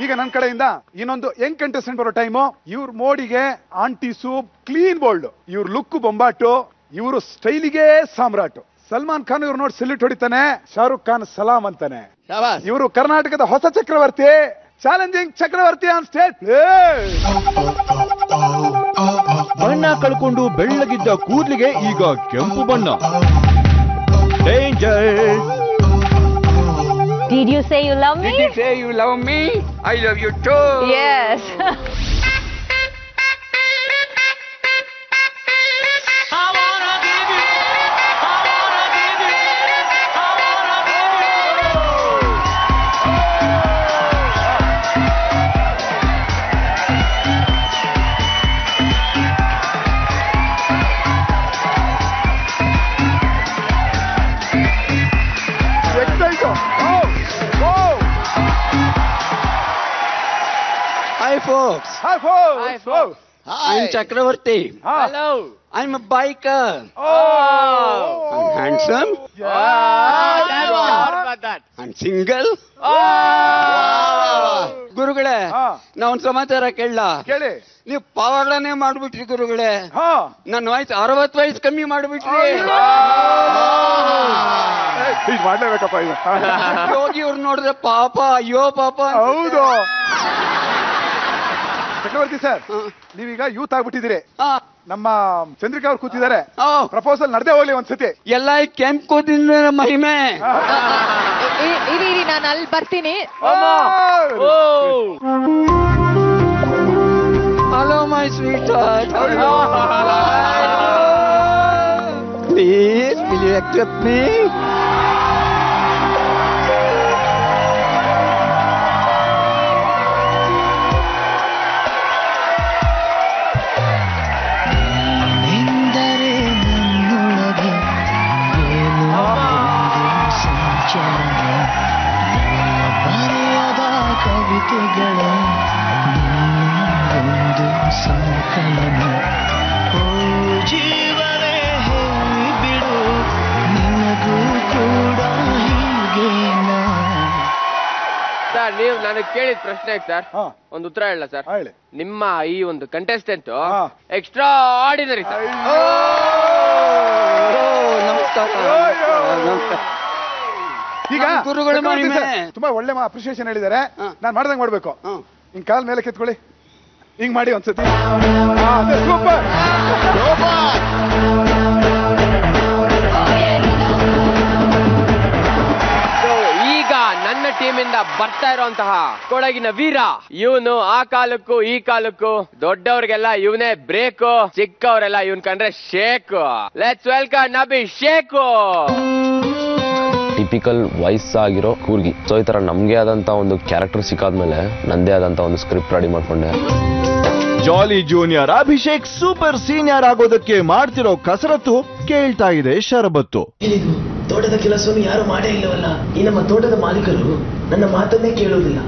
ಈಗ ನನ್ನ ಕಡೆಯಿಂದ ಇನ್ನೊಂದು ಯಂಗ್ ಕಂಟೆಸ್ಟೆಂಟ್ ಬರೋ ಟೈಮು. ಇವ್ರ ಮೋಡಿಗೆ ಆಂಟೀಸು ಕ್ಲೀನ್ ಬೋಲ್ಡ್, ಇವ್ರ ಲುಕ್ ಬೊಂಬಾಟು, ಇವರು ಸ್ಟೈಲಿಗೆ ಸಾಮ್ರಾಟು. ಸಲ್ಮಾನ್ ಖಾನ್ ಇವ್ರು ನೋಡಿ ಸೆಲ್ಯೂಟ್ ಹೊಡಿತಾನೆ, ಶಾರುಖ್ ಖಾನ್ ಸಲಾಂ ಅಂತಾನೆ. ಇವರು ಕರ್ನಾಟಕದ ಹೊಸ ಚಕ್ರವರ್ತಿ, ಚಾಲೆಂಜಿಂಗ್ ಚಕ್ರವರ್ತಿ ಆನ್ ಸ್ಟೇಜ್. ಬಣ್ಣ ಕಳ್ಕೊಂಡು ಬೆಳ್ಳಗಿದ್ದ ಕೂದಲಿಗೆ ಈಗ ಕೆಂಪು ಬಣ್ಣ. Danger. Did you say you love me? Did you say you love me? I love you too. Yes. iPhone. folks. Hi, folks. Hi, folks. I'm Chakravarti. Hello. I'm a biker. Oh. I'm handsome. I'm single. ಗುರುಗಳೇ, ನಾ ಒಂದ್ ಸಮಾಚಾರ ಕೇಳ. ಕೇಳಿ. ನೀವು ಪವಾಡನೆ ಮಾಡ್ಬಿಟ್ರಿ ಗುರುಗಳೇ. ನನ್ನ ವಯಸ್ಸು 60 ವಯಸ್ಸು ಕಮ್ಮಿ ಮಾಡ್ಬಿಟ್ರಿ. ಈಗ ಮಾಡ್ಲೇಬೇಕಪ್ಪ ಇದು. ಯೋಗಿ ಅವ್ರು ನೋಡಿದ್ರೆ ಪಾಪ, ಅಯ್ಯೋ ಪಾಪ. ಹೌದು ಚಕ್ರವರ್ತಿ ಸರ್, ನೀವೀಗ ಯೂತ್ ಆಗ್ಬಿಟ್ಟಿದ್ದೀರಿ. ನಮ್ಮ ಚಂದ್ರಿಕಾ ಅವ್ರು ಕೂತಿದ್ದಾರೆ. ಪ್ರಪೋಸಲ್ ನಡೆದೇ ಹೋಗ್ಲಿ ಒಂದ್ಸತಿ. ಎಲ್ಲ ಕೆಂಪ್ ಕೂತಿದ್ರೆ ಮಹಿಮೆ. ಇರಿ ನಾನು ಅಲ್ಲಿ ಬರ್ತೀನಿ. Hello my sweetheart. Please will you accept me? ಕವಿತೆಗಳ ಒಂದು ಸಂಕಲನ. ಓ ಜೀವವೇ ಹೇಳಿ ಬಿಡು, ನಿನಗೂ ಕೂಡ ಹೀಗೇನಾ? ಸರ್, ನೀವು ನನಗೆ ಕೇಳಿದ ಪ್ರಶ್ನೆ ಸರ್ ಒಂದು ಉತ್ತರ ಹೇಳ ಸರ್. ನಿಮ್ಮ ಈ ಒಂದು ಕಂಟೆಸ್ಟೆಂಟ್ ಎಕ್ಸ್ಟ್ರಾ ಆರ್ಡಿನರಿ ಸರ್. ಈಗ ಗುರುಗಳು ತುಂಬಾ ಒಳ್ಳೆ ಅಪ್ರಿಸಿಯೇಷನ್ ಹೇಳಿದ್ದಾರೆ. ನಾನ್ ಮಾಡ್ದಂಗ್ ಮಾಡ್ಬೇಕು. ಹಿಂಗ್ ಕಾಲ್ ಮೇಲೆ ಕೆತ್ಕೊಳ್ಳಿ, ಹಿಂಗ್ ಮಾಡಿ ಒಂದ್ಸತಿ. ಸೂಪರ್. ಈಗ ನನ್ನ ಟೀಮಿಂದ ಬರ್ತಾ ಇರುವಂತಹ ಕೊಡಗಿನ ವೀರ ಇವನು. ಆ ಕಾಲಕ್ಕೂ ಈ ಕಾಲಕ್ಕೂ ದೊಡ್ಡವ್ರಿಗೆಲ್ಲ ಇವನೇ ಬ್ರೇಕು, ಚಿಕ್ಕವರೆಲ್ಲ ಇವನ್ ಕಂಡ್ರೆ shake. Let's welcome Nabi Sheku. Typical ವಯಸ್ಸಾಗಿರೋ ಕೂರ್ಗಿ. ಸೊ ಈ ತರ ನಮ್ಗೆ ಆದಂತ ಒಂದು ಕ್ಯಾರೆಕ್ಟರ್ ಸಿಕ್ಕಾದ್ಮೇಲೆ ನಂದೇ ಆದಂತ ಒಂದು ಸ್ಕ್ರಿಪ್ಟ್ ರೆಡಿ ಮಾಡ್ಕೊಂಡೆ. ಜಾಲಿ ಜೂನಿಯರ್ ಅಭಿಷೇಕ್ ಸೂಪರ್ ಸೀನಿಯರ್ ಆಗೋದಕ್ಕೆ ಮಾಡ್ತಿರೋ ಕಸರತ್ತು ಕೇಳ್ತಾ ಇದೆ ಶರಬತ್ತು. ತೋಟದ ಕೆಲಸವನ್ನು ಯಾರು ಮಾಡೇ ಇಲ್ಲವಲ್ಲ. ಈ ನಮ್ಮ ತೋಟದ ಮಾಲೀಕರು ನನ್ನ ಮಾತನ್ನೇ ಕೇಳೋದಿಲ್ಲ.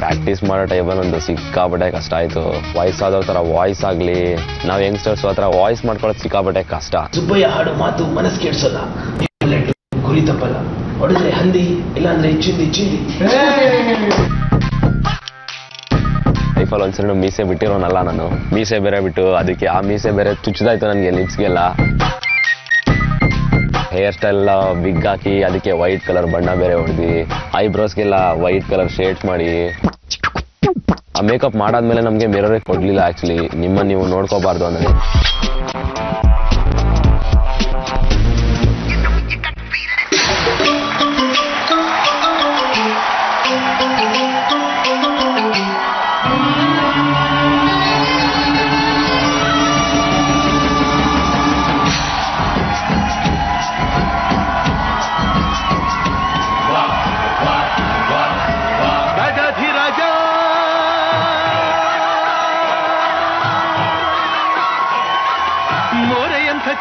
ಪ್ರಾಕ್ಟೀಸ್ ಮಾಡೋ ಟೈಮಲ್ಲಿ ಒಂದು ಸಿಕ್ಕಾಪಟ್ಟೆ ಕಷ್ಟ ಆಯ್ತು. ವಯಸ್ಸಾದವ್ರ ತರ ವಾಯ್ಸ್ ಆಗ್ಲಿ, ನಾವ್ ಯಂಗ್ಸ್ಟರ್ಸ್ ಹತ್ರ ವಾಯ್ಸ್ ಮಾಡ್ಕೊಳ್ಳೋದು ಸಿಕ್ಕಾಪಟ್ಟೆ ಕಷ್ಟ. ಸುಬ್ಬಯ್ಯ ಹಾಡು ಮಾತು ಮನಸ್ಸು ಕೆಡ್ಸೋಲ್ಲ, ಗುರಿ ತಪ್ಪಲ್ಲ. ಹೊಡೆದ್ರೆ ಹಂದಿ, ಇಲ್ಲಾಂದ್ರೆ ಚಿಂದಿ ಚಿಂದಿ. ಲೈಫಲ್ಲಿ ಒಂದ್ಸರಿ ಮೀಸೆ ಬಿಟ್ಟಿರೋನಲ್ಲ ನಾನು. ಮೀಸೆ ಬೇರೆ ಬಿಟ್ಟು ಅದಕ್ಕೆ ಆ ಮೀಸೆ ಬೇರೆ ಚುಚ್ಚದಾಯ್ತು ನನಗೆ ಲಿಪ್ಸ್ಗೆಲ್ಲ. ಹೇರ್ ಸ್ಟೈಲ್ ಬಿಗ್ ಹಾಕಿ ಅದಕ್ಕೆ ವೈಟ್ ಕಲರ್ ಬಣ್ಣ ಬೇರೆ ಹೊಡೆದಿ, ಐಬ್ರೋಸ್ಗೆಲ್ಲ ವೈಟ್ ಕಲರ್ ಶೇಡ್ಸ್ ಮಾಡಿ. ಆ ಮೇಕಪ್ ಮಾಡಾದ್ಮೇಲೆ ನಮಗೆ ಮಿರರ್ ಕೊಡ್ಲಿಲ್ಲ ಆಕ್ಚುಲಿ. ನಿಮ್ಮನ್ನ ನೀವು ನೋಡ್ಕೋಬಾರ್ದು ಅನ್ನೋದು.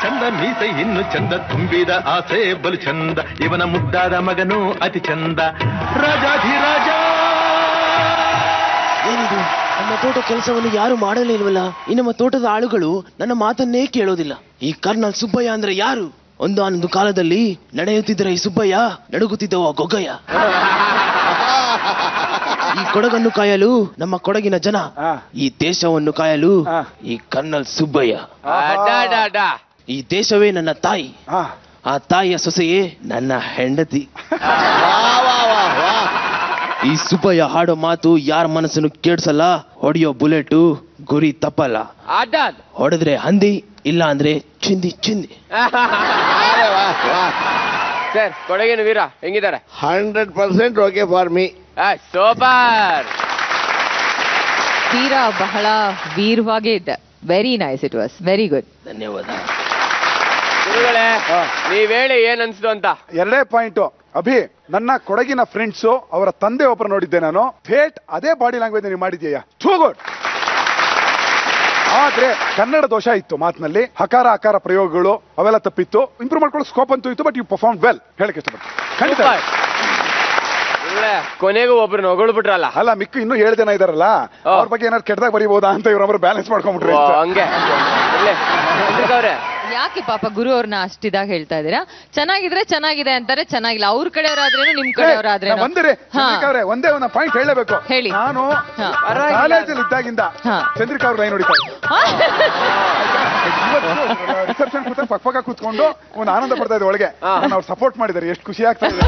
ಚಂದ ಮೀಸೆ ಇನ್ನು ಚಂದ, ತುಂಬಿದ ಆಸೆ ಬಲು ಚಂದ, ಇವನ ಮುದ್ದಾದ ಮಗನು ಅತಿ ಚಂದ, ರಾಜಾಧಿರಾಜ. ಏನಿದು, ನಮ್ಮ ತೋಟ ಕೆಲಸವನ್ನು ಯಾರು ಮಾಡಲೇ ಇಲ್ವಲ್ಲ. ಈ ನಮ್ಮ ತೋಟದ ಆಳುಗಳು ನನ್ನ ಮಾತನ್ನೇ ಕೇಳೋದಿಲ್ಲ. ಈ ಕರ್ನಲ್ ಸುಬ್ಬಯ್ಯ ಅಂದ್ರೆ ಯಾರು? ಒಂದಾನೊಂದು ಕಾಲದಲ್ಲಿ ನಡೆಯುತ್ತಿದ್ದರೆ ಈ ಸುಬ್ಬಯ್ಯ, ನಡುಗುತ್ತಿದ್ದವ ಗೊಗ್ಗಯ್ಯ. ಈ ಕೊಡಗನ್ನು ಕಾಯಲು ನಮ್ಮ ಕೊಡಗಿನ ಜನ, ಈ ದೇಶವನ್ನು ಕಾಯಲು ಈ ಕರ್ನಲ್ ಸುಬ್ಬಯ್ಯ. ಈ ದೇಶವೇ ನನ್ನ ತಾಯಿ, ಆ ತಾಯಿಯ ಸೊಸೆಯೇ ನನ್ನ ಹೆಂಡತಿ. ಈ ಸುಬ್ಬಯ್ಯ ಹಾಡೋ ಮಾತು ಯಾರ ಮನಸ್ಸನ್ನು ಕೇಳಿಸಲ್ಲ. ಹೊಡೆಯೋ ಬುಲೆಟು ಗುರಿ ತಪ್ಪಲ್ಲ. ಹೊಡೆದ್ರೆ ಹಂದಿ, ಇಲ್ಲ ಅಂದ್ರೆ ಚಿಂದಿ ಚಿಂದಿ. ಸರ್, ಕೊಡಗಿನ ವೀರ ಹೆಂಗಿದ್ದಾರೆ? 100% ಓಕೆ ಫಾರ್ ಮೀ. ಸೂಪರ್. ವೀರ ಬಹಳ ವೀರವಾಗೇ ಇದ್ದ. Very nice, it was very good. ಧನ್ಯವಾದ. ನೀವ್ ಹೇಳಿ ಏನ್ ಅನ್ಸ್ತು ಅಂತ. 2 ಪಾಯಿಂಟ್. ಅಭಿ, ನನ್ನ ಕೊಡಗಿನ ಫ್ರೆಂಡ್ಸು ಅವರ ತಂದೆ ಒಬ್ಬರು ನೋಡಿದ್ದೆ ನಾನು. ಥೇಟ್ ಅದೇ ಬಾಡಿ ಲ್ಯಾಂಗ್ವೇಜ್ ನೀವು ಮಾಡಿದ್ಯಾ, ಟೂ ಗುಡ್. ಆದ್ರೆ ಕನ್ನಡ ದೋಷ ಇತ್ತು ಮಾತಿನಲ್ಲಿ. ಹಕಾರ ಆಕಾರ ಪ್ರಯೋಗಗಳು ಅವೆಲ್ಲ ತಪ್ಪಿತ್ತು. ಇಂಪ್ರೂವ್ ಮಾಡ್ಕೊಳ್ಳೋ ಸ್ಕೋಪ್ ಅಂತೂ ಇತ್ತು. But you perform well. ಹೇಳಕ್ಕೆ ಇಷ್ಟಪಡ್ತೀನಿ. ಖಂಡಿತ ಕೊನೆಗೂ ಒಬ್ರು ಹೊಗಳ್ಬಿಟ್ರಲ್ಲ. ಅಲ್ಲ ಮಿಕ್ಕು ಇನ್ನೂ 7 ಜನ ಇದಾರಲ್ಲ, ಅವ್ರ ಬಗ್ಗೆ ಏನಾದ್ರು ಕೆಟ್ಟದಾಗ ಬರೀಬಹುದಾ ಅಂತ ಇವ್ರೊಬ್ರು ಬ್ಯಾಲೆನ್ಸ್ ಮಾಡ್ಕೊಂಡ್ಬಿಟ್ರೆ. ಹಂಗೆ ಅವ್ರೆ ಯಾಕೆ ಪಾಪ ಗುರು ಅವ್ರನ್ನ ಅಷ್ಟಿದಾಗ ಹೇಳ್ತಾ ಇದೀರಾ? ಚೆನ್ನಾಗಿದ್ರೆ ಚೆನ್ನಾಗಿದೆ ಅಂತಾರೆ, ಚೆನ್ನಾಗಿಲ್ಲ ಅವ್ರ ಕಡೆಯವರಾದ್ರೇನು ನಿಮ್ ಕಡೆಯವರಾದ್ರೇನು. ಬಂದಿರಿ ಒಂದೇ ಒಂದು ಪಾಯಿಂಟ್ ಹೇಳಬೇಕು. ಹೇಳಿ. ನಾನು ಕಾಲೇಜಲ್ಲಿ ಇದ್ದಾಗಿಂದ ಚಂದ್ರಿಕಾ ಅವ್ರ ಲೈನ್ ಹೊಡಿತಾ ರಿಸೆಪ್ಷನ್ ಕೂತ ಪಕ್ಕ ಕೂತ್ಕೊಂಡು ಒಂದು ಆನಂದ ಪಡ್ತಾ ಇದ್ದೆ ಒಳಗೆ. ಅವ್ರು ಸಪೋರ್ಟ್ ಮಾಡಿದ್ದಾರೆ, ಎಷ್ಟು ಖುಷಿ ಆಗ್ತಾ ಇದೆ.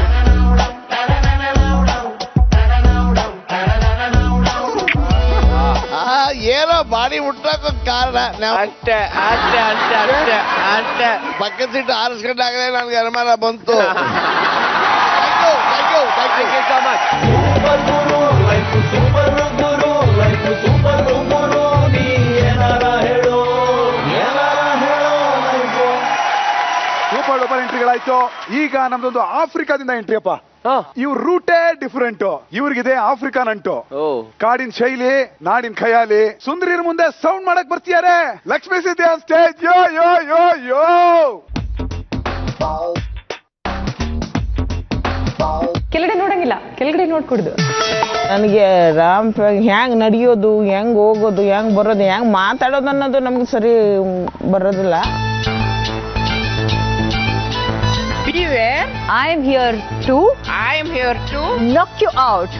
ಏನೋ ಬಾಡಿ ಮುಟ್ಟಕ್ಕೆ ಕಾರಣ ಅಷ್ಟೇ ಅಷ್ಟೇ ಅಷ್ಟೇ ಅಷ್ಟೇ ಅಷ್ಟೇ. ಪಕ್ಕದ ಸೀಟ್ ಆರಿಸ್ಕೊಂಡಾಗಲೇ ನನ್ಗೆ ಅನುಮಾನ ಬಂತು. ಸೂಪರ್ ಡೂಪರ್ ಎಂಟ್ರಿಗಳಾಯ್ತು. ಈಗ ನಮ್ದೊಂದು ಆಫ್ರಿಕಾದಿಂದ ಎಂಟ್ರಿ ಅಪ್ಪ. ಇವ್ರ ರೂಟೇ ಡಿಫರೆಂಟ್. ಇವ್ರಿಗಿದೆ ಆಫ್ರಿಕಾನ್ ಅಂಟು. ಕಾಡಿನ ಶೈಲಿ, ನಾಡಿನ ಖಯಾಲಿ. ಸುಂದರಿರ ಮುಂದೆ ಸೌಂಡ್ ಮಾಡಕ್ ಬರ್ತಿದ್ದಾರೆ. ಲಕ್ಷ್ಮೀ ಸಿದ್ದಿ ಆನ್ ಸ್ಟೇಜ್. ಯೋ ಯೋ ಯೋ ಯೋ. ಕೆಳಗಡೆ ನೋಡಂಗಿಲ್ಲ, ಕೆಳಗಡೆ ನೋಡ್ಕೊಡ್ದು. ನನಗೆ ರಾಮ್ ಹೆಂಗ್ ನಡೆಯೋದು, ಹೆಂಗ್ ಹೋಗೋದು, ಹೆಂಗ್ ಬರೋದು, ಹೆಂಗ್ ಮಾತಾಡೋದು ಅನ್ನೋದು ನಮ್ಗೆ ಸರಿ ಬರೋದಿಲ್ಲ. I am here to knock you out.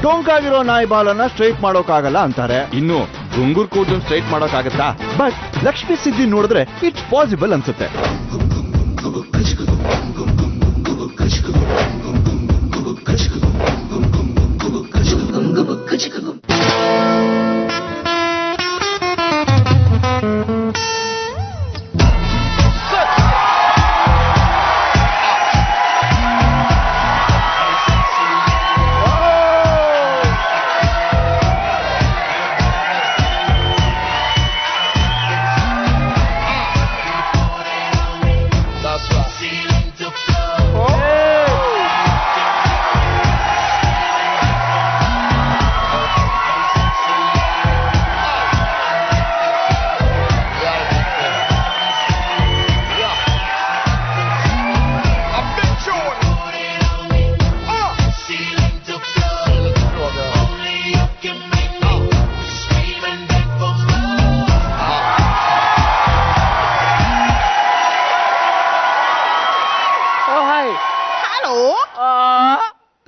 ಟೊಂಕಾಗಿರೋ ನಾಯಿ ಬಾಲನ್ನ ಸ್ಟ್ರೈಟ್ ಮಾಡೋಕ್ಕಾಗಲ್ಲ ಅಂತಾರೆ. ಇನ್ನು ಗುಂಗುರ್ ಕೂದಲು ಸ್ಟ್ರೈಟ್ ಮಾಡೋಕ್ಕಾಗತ್ತಾ? ಬಟ್ ಲಕ್ಷ್ಮೀ ಸಿದ್ದಿ ನೋಡಿದ್ರೆ ಇಟ್ಸ್ ಪಾಸಿಬಲ್ ಅನ್ಸುತ್ತೆ.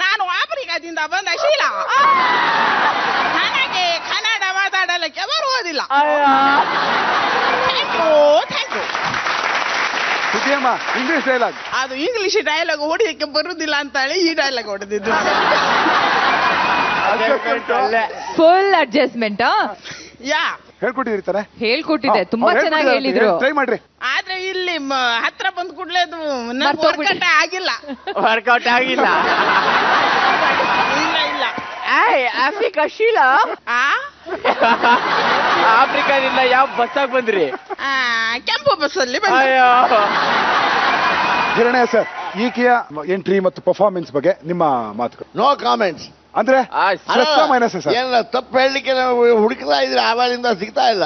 ನಾನು ಆಫ್ರಿಕಾದಿಂದ ಬಂದ ಶೀಲಾ. ನನಗೆ ಕನ್ನಡ ಮಾತಾಡಲಿಕ್ಕೆ ಬರುವುದಿಲ್ಲ. English dialogue. ಅದು ಇಂಗ್ಲಿಷ್ ಡೈಲಾಗ್ ಹೊಡಿಯಕ್ಕೆ ಬರುವುದಿಲ್ಲ ಅಂತ ಹೇಳಿ ಈ ಡೈಲಾಗ್ ಹೊಡೆದಿದ್ದು. Full adjustment. ಯಾ ಹೇಳ್ಕೊಟ್ಟಿರ್ತಾರೆ. ಹೇಳ್ಕೊಟ್ಟಿದೆ, ತುಂಬಾ ಚೆನ್ನಾಗಿ ಹೇಳಿದ್ರು. ಟ್ರೈ ಮಾಡ್ರಿ. ಆದ್ರೆ ಇಲ್ಲಿ ಹತ್ರ ಬಂದ್ ಕೂಡ್ಲೆ ಅದು ವರ್ಕೌಟ್ ಆಗಿಲ್ಲ. ವರ್ಕೌಟ್ ಆಗಿಲ್ಲ. ಇಲ್ಲ ಇಲ್ಲ. ಆಫ್ರಿಕಾ ಶೀಲಾ. ಆಫ್ರಿಕಾದಿಂದ ಯಾವ ಬಸ್ಸಾಗಿ ಬಂದ್ರಿ? ಕೆಂಪು ಬಸ್ಸಲ್ಲಿ. ಹಿರಣ್ಯ ಸರ್, ಈಕೆಯ ಎಂಟ್ರಿ ಮತ್ತು ಪರ್ಫಾರ್ಮೆನ್ಸ್ ಬಗ್ಗೆ ನಿಮ್ಮ ಮಾತುಗಳು. No comments. ಅಂದ್ರೆ ಮೈನಸ್ ಸರ್. ಏನಿಲ್ಲ, ತಪ್ಪು ಹೇಳಲಿಕ್ಕೆ ನಾವು ಹುಡುಕ್ತಾ ಇದ್ರೆ ಆವಾಗಿಂದ ಸಿಗ್ತಾ ಇಲ್ಲ.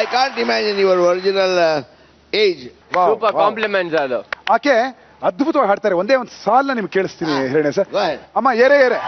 I can't imagine your original age. Super compliments ಅದು. ಆಕೆ ಅದ್ಭುತವಾಗಿ ಹಾಡ್ತಾರೆ. ಒಂದೇ ಒಂದು ಸಾಲ ನಿಮ್ಗೆ ಕೇಳಿಸ್ತೀನಿ ಹಿರಣ್ಯ ಸರ್. ಅಮ್ಮ ಏರೇ ಏರೇ.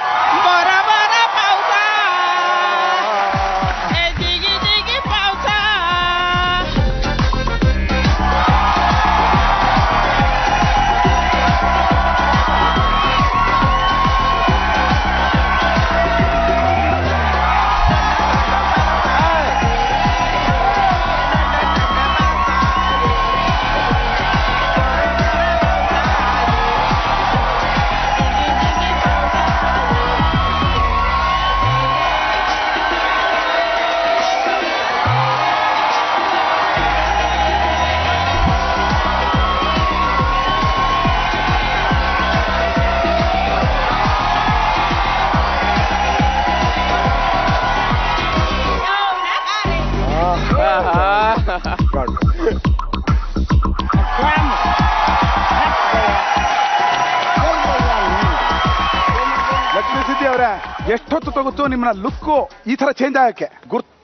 ಲಕ್ಷ್ಮೀ ಸಿದ್ದಿ ಅವರೇ, ಎಷ್ಟೊತ್ತು ತಗೋತು ನಿಮ್ಮನ್ನ ಲುಕ್ಕು ಈ ತರ ಚೇಂಜ್ ಆಗಕ್ಕೆ?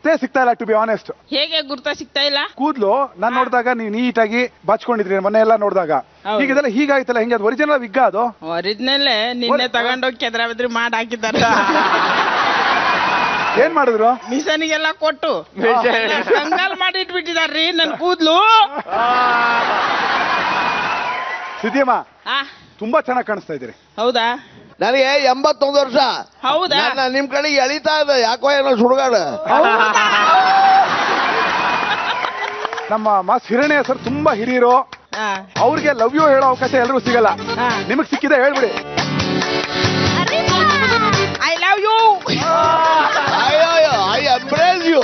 ಗುರ್ತೇ ಸಿಗ್ತಾ ಇಲ್ಲ ಟು ಬಿ ಆನೆಸ್ಟ್. ಹೇಗೆ ಗುರ್ತ ಸಿಗ್ತಾ ಇಲ್ಲ? ಕೂದ್ಲು ನಾನ್ ನೋಡಿದಾಗ ನೀವು ನೀಟಾಗಿ ಬಾಚ್ಕೊಂಡಿದ್ರಿ ಮೊನ್ನೆ ಎಲ್ಲ ನೋಡಿದಾಗ. ಈಗ ಇದೆಲ್ಲ ಹೀಗಾಯ್ತಲ್ಲ, ಹೆಂಗೆ ಅದು ಒರಿಜಿನಲ್ ವಿಗ್? ಅದು ಒರಿಜಿನಲ್ ನಿನ್ನೆ ತಗೊಂಡೋಗಿ ಕೆದ್ರಾಬದ್ರಿ ಮಾಡಿ ಹಾಕಿದ್ದಾರೆ. ಏನ್ ಮಾಡಿದ್ರು? ಮಿಷನ್ಗೆಲ್ಲ ಕೊಟ್ಟು ಕಂಗಾಲ್ ಮಾಡಿ ಇಟ್ಬಿಟ್ಟಿದಾರ್ರಿ ನನ್ ಕೂದ್ಲು. ಸಿದ್ದಿಯಮ್ಮ ತುಂಬಾ ಚೆನ್ನಾಗಿ ಕಾಣಿಸ್ತಾ ಇದ್ದೀರಿ. ಹೌದಾ? ನನಗೆ 81 ವರ್ಷ. ಹೌದಾ? ನಿಮ್ ಕಡೆಗೆ ಎಳಿತಾ ಇದೆ ಯಾಕೋ ಏನೋ ಸುಡುಗಾಡ. ನಮ್ಮ ಮಾಸ್ ಹಿರಣ್ಯ ಸರ್ ತುಂಬಾ ಹಿರಿಯರು, ಅವ್ರಿಗೆ ಲವ್ ಯು ಹೇಳೋ ಅವಕಾಶ ಎಲ್ರಿಗೂ ಸಿಗಲ್ಲ. ನಿಮಗ್ ಸಿಕ್ಕಿದೆ ಹೇಳ್ಬಿಡಿ. I love you. I embrace you.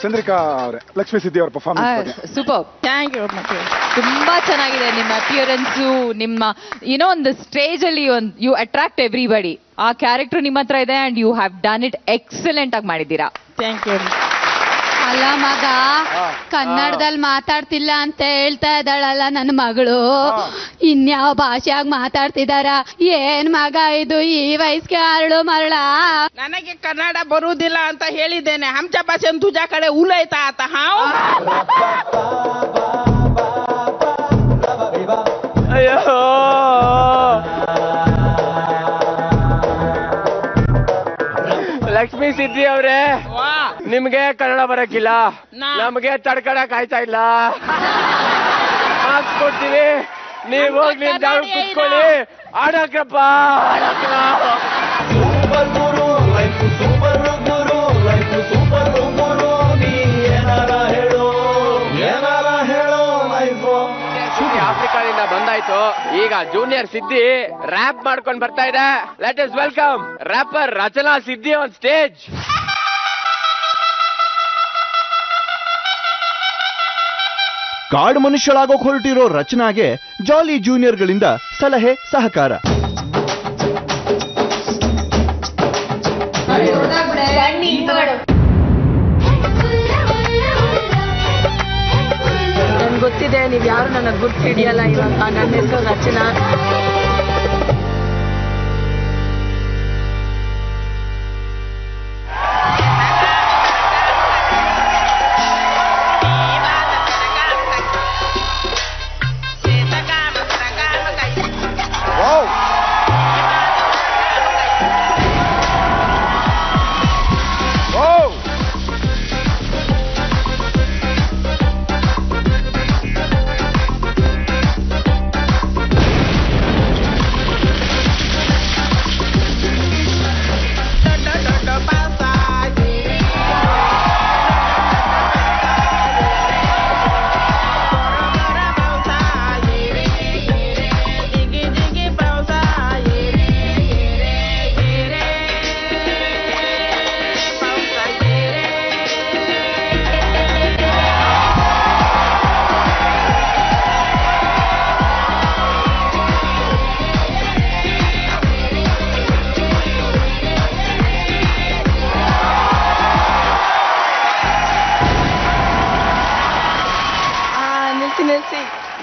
Chandrika ಅವರೇ, ಲಕ್ಷ್ಮೀ ಸಿದ್ದಿ ಅವರ ಪರ್ಫಾರ್ಮೆನ್ಸ್ ಸೂಪರ್. Thank you. ತುಂಬಾ ಚೆನ್ನಾಗಿದೆ ನಿಮ್ಮ ಅಪಿಯರೆನ್ಸು, ನಿಮ್ಮ ಏನೋ ಒಂದು ಸ್ಟೇಜ್ ಅಲ್ಲಿ ಯು ಅಟ್ರಾಕ್ಟ್ ಎವ್ರಿಬಡಿ. ಆ ಕ್ಯಾರೆಕ್ಟರ್ ನಿಮ್ಮ ಹತ್ರ ಇದೆ and you have done it excellent ಆಗಿ ಮಾಡಿದ್ದೀರಾ. Thank you. ಅಲ್ಲ ಮಗ, ಕನ್ನಡದಲ್ಲಿ ಮಾತಾಡ್ತಿಲ್ಲ ಅಂತ ಹೇಳ್ತಾ ಇದ್ದಾಳಲ್ಲ ನನ್ನ ಮಗಳು, ಇನ್ಯಾವ ಭಾಷೆಯಾಗ ಮಾತಾಡ್ತಿದಾರ? ಏನ್ ಮಗ ಇದು ಈ ವಯಸ್ಸಿಗೆ ಅರಳು ಮರಳ? ನನಗೆ ಕನ್ನಡ ಬರುವುದಿಲ್ಲ ಅಂತ ಹೇಳಿದ್ದೇನೆ. ಹಂಚ ಭಾಷೆ ತುಜಾ ಕಡೆ ಉಲೈತಾ ಆತ. ಅಯ್ಯೋ ಲಕ್ಷ್ಮೀ ಸಿದ್ದಿ ಅವ್ರೆ, ನಿಮ್ಗೆ ಕನ್ನಡ ಬರಕ್ಕಿಲ್ಲ, ನಮ್ಗೆ ತಡ್ಕಡಕ್ ಆಯ್ತಾ ಇಲ್ಲ. ಮಾರ್ಕ್ಸ್ ಕೊಡ್ತೀವಿ, ನೀವ್ ಹೋಗಿ ನಿಮ್ ಜಾಗ ಕುತ್ಕೊಳ್ಳಿ. ಆಡಕ್ರಪ್ಪ ಆಫ್ರಿಕಾದಿಂದ ಬಂದಾಯ್ತು. ಈಗ ಜೂನಿಯರ್ ಸಿದ್ದಿ ರ್ಯಾಪ್ ಮಾಡ್ಕೊಂಡು ಬರ್ತಾ ಇದೆ. Let us welcome rapper Rachana Siddi on stage. ಕಾಡು ಮನುಷ್ಯಳಾಗೋಕ್ ಹೊರಟಿರೋ ರಚನಾಗೆ ಜಾಲಿ ಜೂನಿಯರ್ಗಳಿಂದ ಸಲಹೆ ಸಹಕಾರ. ನನ್ಗೆ ಗೊತ್ತಿದೆ ನೀವ್ ಯಾರು ನನಗೆ ಗುರ್ತು ಹಿಡಿಯಲ್ಲ ಇವಾಗ. ನನ್ನ ಹೆಸರು ರಚನಾ.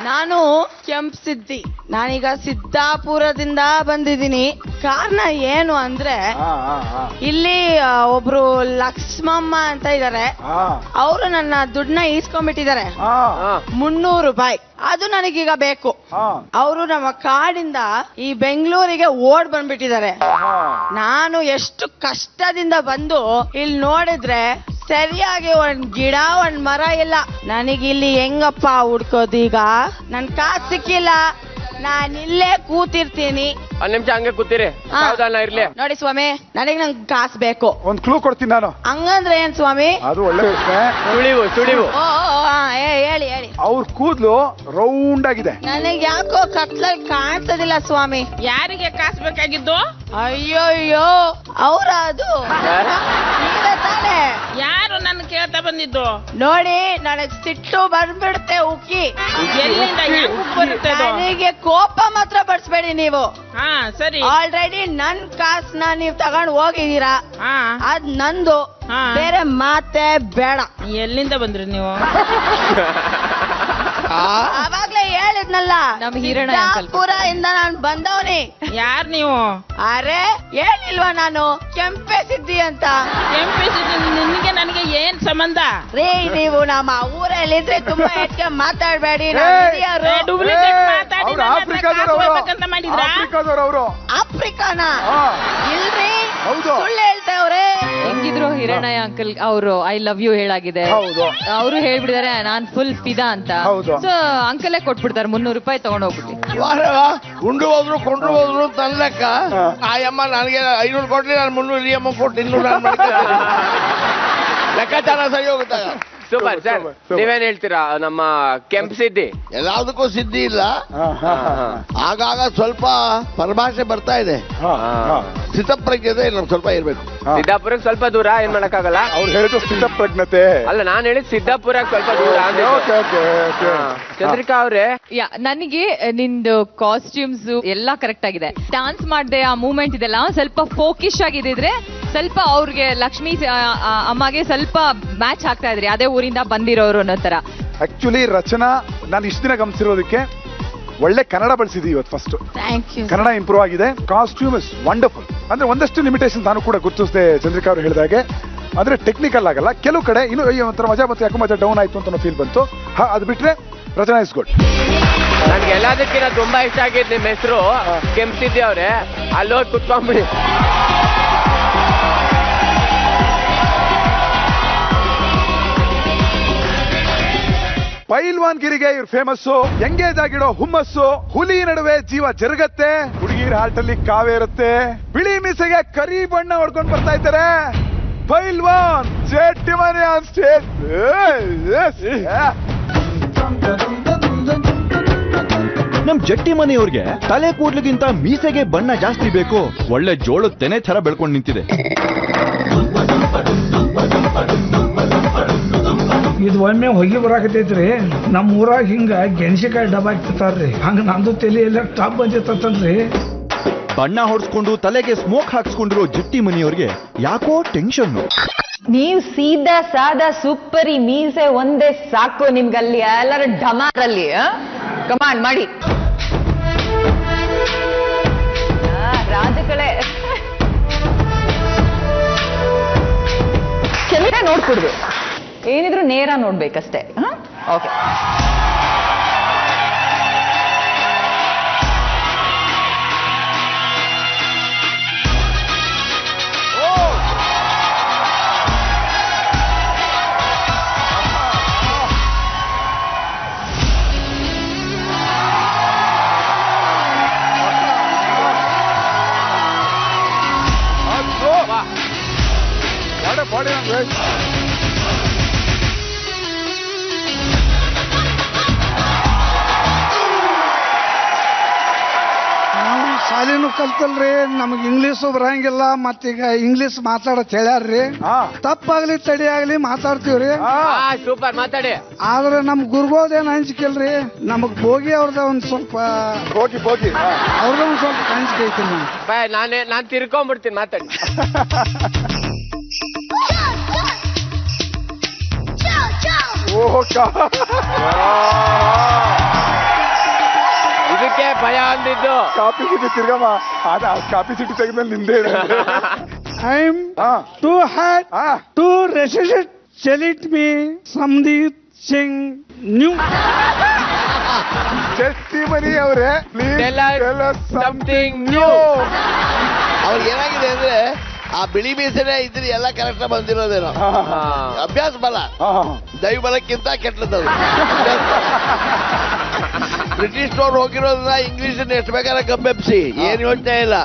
ನಾನು ಕೆಂಪ್ ಸಿದ್ದಿ. ನಾನೀಗ ಸಿದ್ದಾಪುರದಿಂದ ಬಂದಿದ್ದೀನಿ. ಕಾರಣ ಏನು ಅಂದ್ರೆ, ಇಲ್ಲಿ ಒಬ್ರು ಲಕ್ಷ್ಮಮ್ಮ ಅಂತ ಇದಾರೆ, ಅವರು ನನ್ನ ದುಡ್ಡನ್ನ ಈಸ್ಕೊಂಡ್ಬಿಟ್ಟಿದ್ದಾರೆ 300 ರೂಪಾಯಿ. ಅದು ನನಗೀಗ ಬೇಕು. ಅವರು ನಮ್ಮ ಕಾಡಿಂದ ಈ ಬೆಂಗಳೂರಿಗೆ ಓಡ್ ಬಂದ್ಬಿಟ್ಟಿದ್ದಾರೆ. ನಾನು ಎಷ್ಟು ಕಷ್ಟದಿಂದ ಬಂದು ಇಲ್ಲಿ ನೋಡಿದ್ರೆ ಸರಿಯಾಗಿ ಒಂದ್ ಗಿಡ ಒಂದ್ ಮರ ಇಲ್ಲ. ನನಗಿಲ್ಲಿ ಹೆಂಗಪ್ಪ ಹುಡ್ಕೋದೀಗ? ನನ್ ಕಾಸು ಸಿಕ್ಕಿಲ್ಲ, ನಾನಿಲ್ಲೇ ಕೂತಿರ್ತೀನಿ. ಒಂದ್ ನಿಮಿಷ ಹಂಗೆ ಕೂತೀರಿ, ಸಾವಧಾನ ಇರ್ಲಿ. ನೋಡಿ ಸ್ವಾಮಿ, ನಂಗೆ ಕಾಸು ಬೇಕು. ಒಂದ್ ಕ್ಲೂ ಕೊಡ್ತೀನಿ ನಾನು. ಹಂಗಂದ್ರೆ ಏನ್ ಸ್ವಾಮಿ? ಅದು ಒಳ್ಳೆ ಸುಳಿವು. ಹೇಳಿ ಹೇಳಿ. ಅವ್ರ ಕೂದ್ಲು ರೌಂಡ್ ಆಗಿದೆ. ನನಗೆ ಯಾಕೋ ಕತ್ಲಲ್ಲಿ ಕಾಣಿಸೋದಿಲ್ಲ ಸ್ವಾಮಿ. ಯಾರಿಗೆ ಕಾಸು ಬೇಕಾಗಿದ್ದು? ಅಯ್ಯೋ ಅವ್ರ ಅದು ನೀವೇ ತಾನೆ? ಯಾರು ನನ್ನ ಕೇಳ್ತಾ ಬಂದಿದ್ದು? ನೋಡಿ, ನನಗ್ ಸಿಟ್ಟು ಬಂದ್ಬಿಡುತ್ತೆ. ಉಕ್ಕಿ ಎಲ್ಲಿಂದ ಬರುತ್ತೆ? ನನಗೆ ಕೋಪ ಮಾತ್ರ ಬಡಿಸ್ಬೇಡಿ ನೀವು. ಹಾ ಸರಿ. ಆಲ್ರೆಡಿ ನನ್ ಕಾಸನ್ನ ನೀವ್ ತಗೊಂಡ್ ಹೋಗಿದೀರಾ, ಅದ್ ನಂದು. ಬೇರೆ ಮಾತೆ ಬೇಡ. ಎಲ್ಲಿಂದ ಬಂದ್ರಿ ನೀವು? ಅವಾಗ್ಲೇ ಹೇಳಿದ್ನಲ್ಲ ನಮ್ ಹಿರಣ್ಣ uncle. ಸಿದ್ದಾಪುರ ಇಂದ ನಾನು ಬಂದವನಿ. ಯಾರ್ ನೀವು? ಅರೆ ಹೇಳಿಲ್ವಾ ನಾನು ಕೆಂಪೆ ಸಿದ್ದಿ ಅಂತ? ಕೆಂಪೆ ಸಿದ್ದಿ ನಿನಗೆ ನನಗೆ ಏನ್ ಸಂಬಂಧ? ರೇ ನೀವು ನಮ್ಮ ಊರಲ್ಲಿದ್ರೆ ತುಂಬಾ ಹೆಚ್ಚಿಗೆ ಮಾತಾಡ್ಬೇಡಿ. ಡೂಪ್ಲಿಕೇಟ್ ಮಾತಾಡಿ ಮಾಡಿದ್ರ? ಆಫ್ರಿಕಾನ ಇಲ್ರಿ, ಸುಳ್ಳು ಹೇಳ್ತಾವ್ರೆ. ಹೆಂಗಿದ್ರು ಹಿರಣ್ಣಯ್ಯ ಅಂಕಲ್ ಅವರು ಐ ಲವ್ ಯು ಹೇಳಾಗಿದೆ. ಅವರು ಹೇಳ್ಬಿಡಿದಾರೆ ನಾನ್ ಫುಲ್ ಫಿದಾ ಅಂತ. ಸೊ ಅಂಕಲೇ ಕೊಟ್ಬಿಡ್ತಾರೆ 300 ರೂಪಾಯಿ ತಗೊಂಡ್ ಹೋಗ್ಬಿಟ್ಟು. ಉಂಡು ಹೋದ್ರು ಕೊಂಡ್ರು ಹೋದ್ರು ನನ್ನ ಲೆಕ್ಕ. ಆ ಅಮ್ಮ ನನಗೆ 500 ಕೊಟ್ರಿ, ನಾನು 300 ಈ ಅಮ್ಮ ಕೊಟ್ಟು 200 ಲೆಕ್ಕಾಚಾರ ಸರಿ ಹೋಗುತ್ತಾಗ. ಸೂಪರ್ ಸರ್, ನೀವೇನ್ ಹೇಳ್ತೀರಾ ನಮ್ಮ ಕೆಂಪ್ ಸಿದ್ದಿ? ಎಲ್ಲದಕ್ಕೂ ಸಿದ್ಧಿ ಇಲ್ಲ, ಆಗಾಗ ಸ್ವಲ್ಪ ಪರಿಭಾಷೆ ಬರ್ತಾ ಇದೆ. ಸ್ಥಿತಪ್ರಜ್ಞತೆ ನಮ್ಗೆ ಸ್ವಲ್ಪ ಇರ್ಬೇಕು. ಸಿದ್ದಾಪುರಕ್ಕೆ ಸ್ವಲ್ಪ ದೂರ, ಏನ್ ಮಾಡಕ್ಕಾಗಲ್ಲ. ಅವ್ರು ಹೇಳಿದ್ರು ಸ್ಥಿತಪ್ರಜ್ಞತೆ ಅಲ್ಲ, ನಾನ್ ಹೇಳಿದ್ ಸಿದ್ದಾಪುರಕ್ಕೆ ಸ್ವಲ್ಪ ದೂರ. ಚಂದ್ರಿಕಾ ಅವ್ರೆ, ನನಗೆ ನಿಂದು ಕಾಸ್ಟ್ಯೂಮ್ಸ್ ಎಲ್ಲ ಕರೆಕ್ಟ್ ಆಗಿದೆ. ಡಾನ್ಸ್ ಮಾಡ್ದೆ ಆ ಮೂವ್ಮೆಂಟ್ ಇದೆಲ್ಲ ಸ್ವಲ್ಪ ಫೋಕಿಶ್ ಆಗಿದ್ರೆ ಸ್ವಲ್ಪ ಅವ್ರಿಗೆ ಲಕ್ಷ್ಮೀ ಅಮ್ಮಗೆ ಸ್ವಲ್ಪ ಮ್ಯಾಚ್ ಆಗ್ತಾ ಇದ್ರಿ, ಅದೇ ಊರಿಂದ ಬಂದಿರೋರು ಅನ್ನೋ ತರ. ಆಕ್ಚುಲಿ ರಚನಾ, ನಾನು ಇಷ್ಟು ದಿನ ಗಮನಿಸಿರೋದಕ್ಕೆ ಒಳ್ಳೆ ಕನ್ನಡ ಬಳಸಿದೀವಿ ಇವತ್ತು. ಫಸ್ಟ್ ಕನ್ನಡ ಇಂಪ್ರೂವ್ ಆಗಿದೆ. Costume is wonderful. ಅಂದ್ರೆ ಒಂದಷ್ಟು ಲಿಮಿಟೇಷನ್ ನಾನು ಕೂಡ ಗುರುತಿಸಿದೆ ಚಂದ್ರಿಕಾ ಅವರು ಹೇಳಿದಾಗೆ. ಅಂದ್ರೆ ಟೆಕ್ನಿಕಲ್ ಆಗಲ್ಲ, ಕೆಲವು ಕಡೆ ಇನ್ನು ಒಂಥರ ಮಜಾ ಬಂತು, ಯಾಕೋ ಮಜಾ ಡೌನ್ ಆಯ್ತು ಅಂತ ಫೀಲ್ ಬಂತು. ಅದು ಬಿಟ್ರೆ ರಚನಾ ಇಸ್ ಗುಡ್. ನನ್ಗೆ ಎಲ್ಲದಕ್ಕಿಂತ ತುಂಬಾ ಇಷ್ಟ ಆಗಿದ್ ನಿಮ್ ಹೆಸರು ಕೆಂಪ್ ಸಿದ್ದಿ ಅವ್ರೆ. ಅಲ್ಲೋಗಿ ಕುತ್ಕೊಂಡ್ಬಿಡಿ. ಪೈಲ್ವಾನ್ ಗಿರಿಗೆ ಇವ್ರು ಫೇಮಸ್ಸು. ಎಂಗೇಜ್ ಆಗಿಡೋ ಹುಮ್ಮಸ್ಸು. ಹುಲಿ ನಡುವೆ ಜೀವ ಜರುಗತ್ತೆ, ಹುಡುಗಿರ ಹಾರ್ಟಲ್ಲಿ ಕಾವೇ ಇರುತ್ತೆ. ಬಿಳಿ ಮೀಸೆಗೆ ಕರಿ ಬಣ್ಣ ಹೊಡ್ಕೊಂಡು ಬರ್ತಾ ಇದ್ದಾರೆ ಪೈಲ್ವಾನ್ ಜೆಟ್ಟಿಮನಿ ಆನ್ ಸ್ಟೇಜ್. ನಮ್ ಜಟ್ಟಿ ಮನೆಯವ್ರಿಗೆ ತಲೆ ಕೂಡ್ಲಿಗಿಂತ ಮೀಸೆಗೆ ಬಣ್ಣ ಜಾಸ್ತಿ ಬೇಕು. ಒಳ್ಳೆ ಜೋಳದ ತೆನೆ ತರ ಬೆಳ್ಕೊಂಡು ನಿಂತಿದೆ. ಇದು ಒಮ್ಮೆ ಹೊಗಿ ಬರಾಕತೈತ್ರಿ. ನಮ್ಮ ಊರಾಗ ಹಿಂಗ ಗೆಣಸಿಕಾಯಿ ಡಬ್ಬ ಹಾಕ್ತಿರ್ತಾರ್ರಿ, ಹಂಗ ನಂದು ತಲೆ ಎಲ್ಲ ಟಾಪ್ ಬಂದಿರ್ತಂತ್ರಿ. ಬಣ್ಣ ಹೊಡ್ಸ್ಕೊಂಡು ತಲೆಗೆ ಸ್ಮೋಕ್ ಹಾಕ್ಸ್ಕೊಂಡಿರೋ ಜಟ್ಟಿ ಮನೆಯವ್ರಿಗೆ ಯಾಕೋ ಟೆನ್ಷನ್. ನೀವು ಸೀದಾ ಸಾದಾ ಸೂಪರ್, ಈ ಮೀಸೆ ಒಂದೇ ಸಾಕು ನಿಮ್ಗಲ್ಲಿ ಎಲ್ಲರ ಡಮಾರಲ್ಲಿ. ಕಮಾಂಡ್ ಮಾಡಿ ರಾಜಕಳೆ ಕೆಳಗೆ ನೋಡ್ಕೊಡ್ದು, ಏನಿದ್ರು ನೇರ ನೋಡ್ಬೇಕಷ್ಟೇ. Okay, body language. ನಾವು ಶಾಲೆನೂ ಕಲ್ತಲ್ರಿ, ನಮಗ್ ಇಂಗ್ಲೀಷು ಬರಂಗಿಲ್ಲ, ಮತ್ತೀಗ ಇಂಗ್ಲೀಷ್ ಮಾತಾಡತ್ ಹೇಳ್ಯಾರ್ರಿ. ತಪ್ಪಾಗ್ಲಿ ತಡಿ ಆಗ್ಲಿ ಮಾತಾಡ್ತೀವ್ರಿ. ಸೂಪರ್, ಮಾತಾಡಿ. ಆದ್ರೆ ನಮ್ ಗುರುಗೋದೇನ್ ಹಂಚಿಕೆಲ್ರಿ, ನಮಗ್ ಬೋಗಿ ಅವ್ರದ ಒಂದ್ ಸ್ವಲ್ಪ ಅವ್ರದ ಒಂದ್ ಸ್ವಲ್ಪ ಹಂಚಿಕೆ ಐತಿ. ನಾನ್ ತಿರ್ಕೊಂಡ್ಬಿಡ್ತೀನಿ, ಮಾತಾಡಿ. ಇದಕ್ಕೆ ಭಯ ಅಂದಿದ್ದು. ಕಾಪಿ ಸಿಟಿ ತಿರ್ಗಮ್ಮ, ಕಾಪಿ ಸಿಟಿ ತೆಗೆದ್ಮೇಲೆ ನಿಂದೆ. I am to had to resist select me Sandeep Singh new. ಜಟ್ಟಿ ಮನಿ ಅವರೇ, ಸಮಥಿಂಗ್ ನ್ಯೂ. ಅವ್ರಿಗೆ ಏನಾಗಿದೆ ಅಂದ್ರೆ ಆ ಬಿಳಿ ಮೀಸೆನೆ ಇದ್ರೆ ಎಲ್ಲ ಕರೆಕ್ಟ್ ಬಂದಿರೋದೇನೋ. ಅಭ್ಯಾಸ ಬಲ ದೈವ ಬಲಕ್ಕಿಂತ ಕೆಟ್ಟದ್ದು. ಬ್ರಿಟಿಷ್ನವ್ರು ಹೋಗಿರೋದ್ರಿಂದ ಇಂಗ್ಲಿಷ್ ಎಷ್ಟು ಬೇಕಾದ್ರೆ ಗಬ್ಬೆಪ್ಸಿ, ಏನ್ ಯೋಚನೆ ಇಲ್ಲ.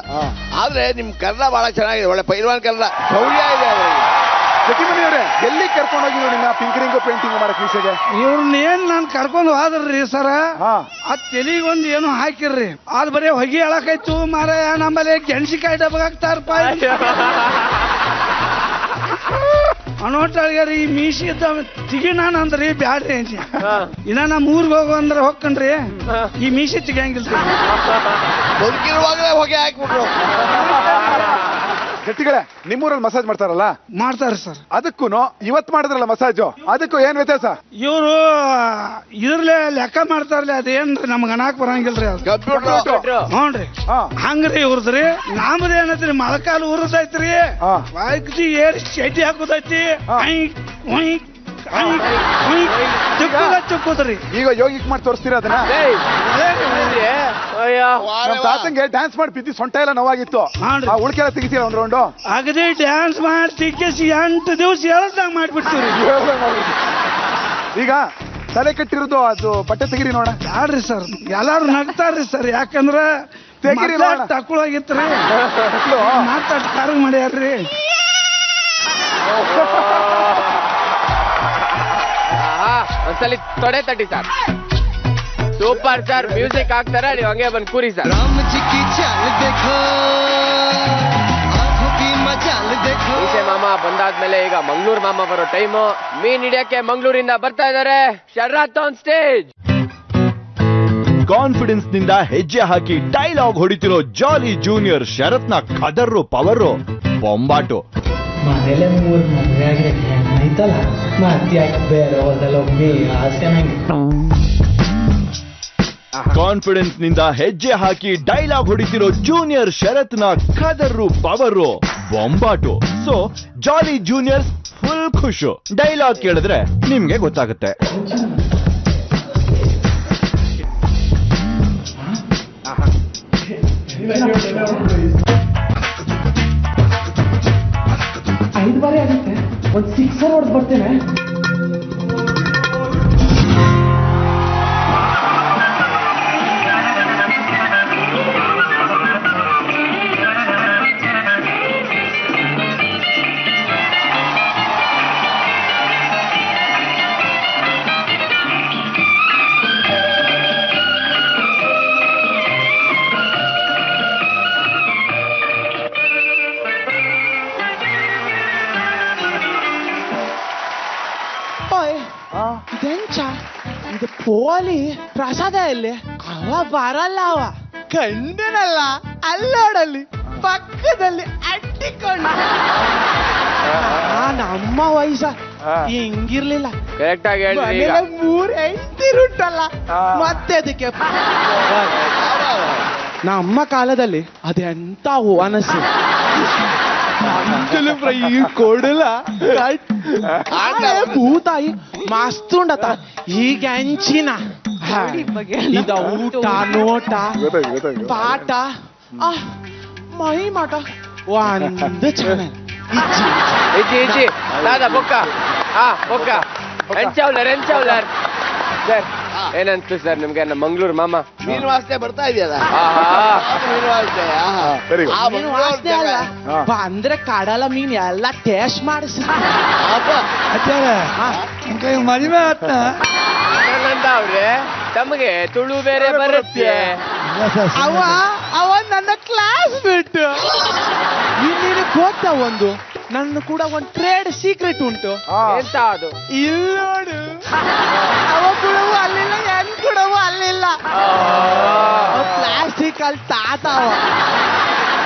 ಆದ್ರೆ ನಿಮ್ ಕನ್ನಡ ಬಹಳ ಚೆನ್ನಾಗಿದೆ, ಒಳ್ಳೆ ಪೈಲ್ವಾನ್ ಕನ್ನಡ, ಶೌರ್ಯ ಇದೆ ಅವ್ರಿಗೆ. ಜಟ್ಟಿ ಮನಿಯವರೇ, ಎಲ್ಲಿ ಕರ್ಕೊಂಡು ಹೋಗಿದ್ರು ನಿನ್ನ ಪಿಂಕರಿಂಗು ಪೇಂಟಿಂಗ್ ಮಾಡಕ್ ಮೀಸೆಗೆ? ಇವ್ರನ್ನ ಏನ್ ನಾನ್ ಕರ್ಕೊಂಡು ಹೋದ್ರಿ ಸರ, ಅದ್ ತೆಲಿಗೊಂದು ಏನು ಹಾಕಿರ್ರಿ, ಅದ್ ಬರೀ ಹೊಗಿ ಹೇಳಕಾಯ್ತು ಮಾರಾಯ. ನಮ್ಮಲ್ಲಿ ಗೆಣಸಿಕಾಯಿ ಡಬ್ಬ ಹಾಕ್ತಾರಪ್ಪ ಅನೋಟ್ರಿ. ಈ ಮೀಸಿ ಇದ್ದ ತಿಗಿ ನಾನು ಅಂದ್ರಿ ಬ್ಯಾಡ್ರಿ ಅಂತ. ಇನ್ನ ನಮ್ಮ ಊರ್ಗ್ ಹೋಗೋ ಅಂದ್ರೆ ಹೋಗ್ಕನ್ರಿ, ಈ ಮೀಸಿ ತಿಗಂಗಿಲ್ರಿ. ಬದುಕಿರುವಾಗಲೇ ಹೊಗೆ ಹಾಕ್ಬಿಟ್ರು. ಗಟ್ಟಿಗಳೇ ನಿಮ್ಮೂರಲ್ಲಿ ಮಸಾಜ್ ಮಾಡ್ತಾರಲ್ಲ? ಮಾಡ್ತಾರೆ ಸರ್. ಅದಕ್ಕೂ ಇವತ್ ಮಾಡಿದ್ರಲ್ಲ ಮಸಾಜು, ಅದಕ್ಕೂ ಏನ್ ವ್ಯತ್ಯಾಸ? ಇವರು ಇದ್ರಲ್ಲೇ ಲೆಕ್ಕ ಮಾಡ್ತಾರಲ್ಲ, ಅದೇನ್ರಿ ನಮ್ಗೆ ಅನಾಕ್ ಬರಂಗಿಲ್ರಿ ಅದು. ಹ್ಞೂನ್ರಿ ಹಂಗ್ರಿ ಇವ್ರದ್ರಿ. ನಮ್ದು ಏನೈತ್ರಿ ಮೊಳಕಾಲು ಉರ್ದೈತ್ರಿ, ವಾಯ್ಕಿ ಏರ್ ಚಡ್ಡಿ ಹಾಕುದೈತಿ, ಚುಕ್ಕುದ್ರಿ. ಈಗ ಯೋಗಿಕ್ ಮಾಡಿ ತೋರಿಸ್ತೀರ ಅದನ್ನ? ನಮ್ ತಾತಂಗೆ ಡ್ಯಾನ್ಸ್ ಮಾಡಿ ಬಿದ್ದಿ ಸೊಂಟ ಎಲ್ಲ ನೋವಾಗಿತ್ತು, ಆ ಉಳ್ಕೆಲ್ಲ ತೆಗಿತೀರ ಒಂದ್ ರೌಂಡು? ಅಗದಿ ಡ್ಯಾನ್ಸ್ ಮಾಡಿ ತಿಕ್ಕಿಸಿ 8 ದಿವಸ ಹೇಳ್ದಂಗ ಮಾಡ್ಬಿಡ್ತೀವಿ. ಈಗ ತಲೆ ಕಟ್ಟಿರೋದು ಅದು ಬಟ್ಟೆ ತೆಗಿರಿ ನೋಡ. ಯಾಡ್ರಿ ಸರ್, ಎಲ್ಲಾರು ನಗ್ತಾರ್ರಿ ಸರ್, ಯಾಕಂದ್ರ ತೆಗಿರಿ ತಕ್ಕಳಾಗಿತ್ರಿ, ಮಾತಾಡ್ ಕಾರ್ಯ ಮಾಡ್ಯಾರ್ರಿ. ಒಂದ್ಸಲಿ ತೊಡೆ ತಟ್ಟಿ ಸರ್. ಸೂಪರ್ ಸರ್, ಮ್ಯೂಸಿಕ್ ಹಾಕ್ತಾರ, ನೀವು ಹಂಗೆ ಬಂದು ಕೂರಿ ಸರ್. ಈಚೆ ಮಾಮ ಬಂದಾದ್ಮೇಲೆ ಈಗ ಮಂಗ್ಳೂರ್ ಮಾಮ ಬರೋ ಟೈಮು. ಮೀನ್ ಹಿಡಿಯಕ್ಕೆ ಮಂಗ್ಳೂರಿಂದ ಬರ್ತಾ ಇದಾರೆ ಶರತ್ ಆನ್ ಸ್ಟೇಜ್. ಕಾನ್ಫಿಡೆನ್ಸ್ ನಿಂದ ಹೆಜ್ಜೆ ಹಾಕಿ ಡೈಲಾಗ್ ಹೊಡಿತಿರೋ ಜಾಲಿ ಜೂನಿಯರ್ ಶರತ್ನ ಕದರ್ರು ಪವರು ಬೊಂಬಾಟು. ಮನೇಲೆ 3 ಮದುವೆ ಆಗಿರಕ್ಕೆ ಆಯ್ತಲ್ಲ, ಮತ್ತೆ ಯಾಕೆ ಬೇರೆ ಹೋದಲ್ಲ ಒಮ್ಮೆ ಆಸೆ ನಂಗೆ. ಕಾನ್ಫಿಡೆನ್ಸ್ ನಿಂದ ಹೆಜ್ಜೆ ಹಾಕಿ ಡೈಲಾಗ್ ಹೊಡಿತಿರೋ ಜೂನಿಯರ್ ಶರತ್ನ ಕದರ್ರು ಪವರು ಬೊಂಬಾಟು. ಸೊ ಜಾಲಿ ಜೂನಿಯರ್ಸ್ ಫುಲ್ ಖುಷು. ಡೈಲಾಗ್ ಕೇಳಿದ್ರೆ ನಿಮ್ಗೆ ಗೊತ್ತಾಗುತ್ತೆ. ಐದು ಬಾರಿ ಆಗುತ್ತೆ, ಒಂದು 6 ಹೊಡೆದು ಬರ್ತೇನೆ. ಇದು ಪೋಲಿ ಪ್ರಸಾದ ಇಲ್ಲಿ ಅವ ಬರಲ್ಲ, ಅವ ಕಂಡನಲ್ಲ ಅಲ್ಲೋಡಲ್ಲಿ ಪಕ್ಕದಲ್ಲಿ ಅಟ್ಟಿಕೊಂಡು. ನಮ್ಮ ವಯಸ್ಸ ಹಿಂಗಿರ್ಲಿಲ್ಲ, ಕರೆಕ್ಟ್ ಆಗಿ ಹೇಳಿ. 3 ಹೆಂಡ್ತಿರುಂಟಲ್ಲ, ಮತ್ತೆ ಅದಕ್ಕೆ ನಮ್ಮ ಕಾಲದಲ್ಲಿ ಅದೆಂತ ಅನಸು ಫ್ರೈ ಕೊಡಲ ಭೂತಾಯಿ ಮಸ್ತ್ ಉಂಡತ. ಈಗ ಹೆಂಚಿನ ಇದ ಊಟ ನೋಟ ಪಾಠ ಮೈ ಮಾಟ ಒಂದು ಚಾನಲ್. ಇಜ್ಜಿ ದಾದಾ ಬೊಕ್ಕ ಬೊಕ್ಕ ಎಂಚೌಲರ್ ಸರ್. ಏನನ್ಸ್ತು ಸರ್ ನಿಮ್ಗೆ ನಮ್ಮ ಮಂಗ್ಳೂರ್ ಮಾಮ? ಮೀನು ವಾಸನೆ ಬರ್ತಾ ಇದೆಯಲ್ಲ, ಮೀನು ವಾಸನೆ. ಮೀನು ವಾಸನೆ ಅಲ್ಲ, ಬಂದ್ರೆ ಕಡಲ ಮೀನ್ ಎಲ್ಲ ಟೇಸ್ಟ್ ಮಾಡಿಸ. ಮದುವೆ ಆತ ಅವ್ರೆ, ತಮಗೆ ತುಳು ಬೇರೆ ಬರುತ್ತೆ. ಅವ ನನ್ನ ಕ್ಲಾಸ್ ಬಿಟ್ಟು ನೀನು ಗೊತ್ತಾ, ಒಂದು ನನ್ನ ಕೂಡ ಒಂದು ಟ್ರೇಡ್ ಸೀಕ್ರೆಟ್ ಉಂಟು. ಎಂತ ಅದು? ಇಲ್ಲೋಡು, ಅವ ಕೂಡವು ಅಲ್ಲಿಲ್ಲ, ಹೆಣ್ ಕೂಡವು ಅಲ್ಲಿಲ್ಲ. ಪ್ಲಾಸ್ಟಿಕ್ ಅಲ್ಲಿ ತಾತ ಅವ.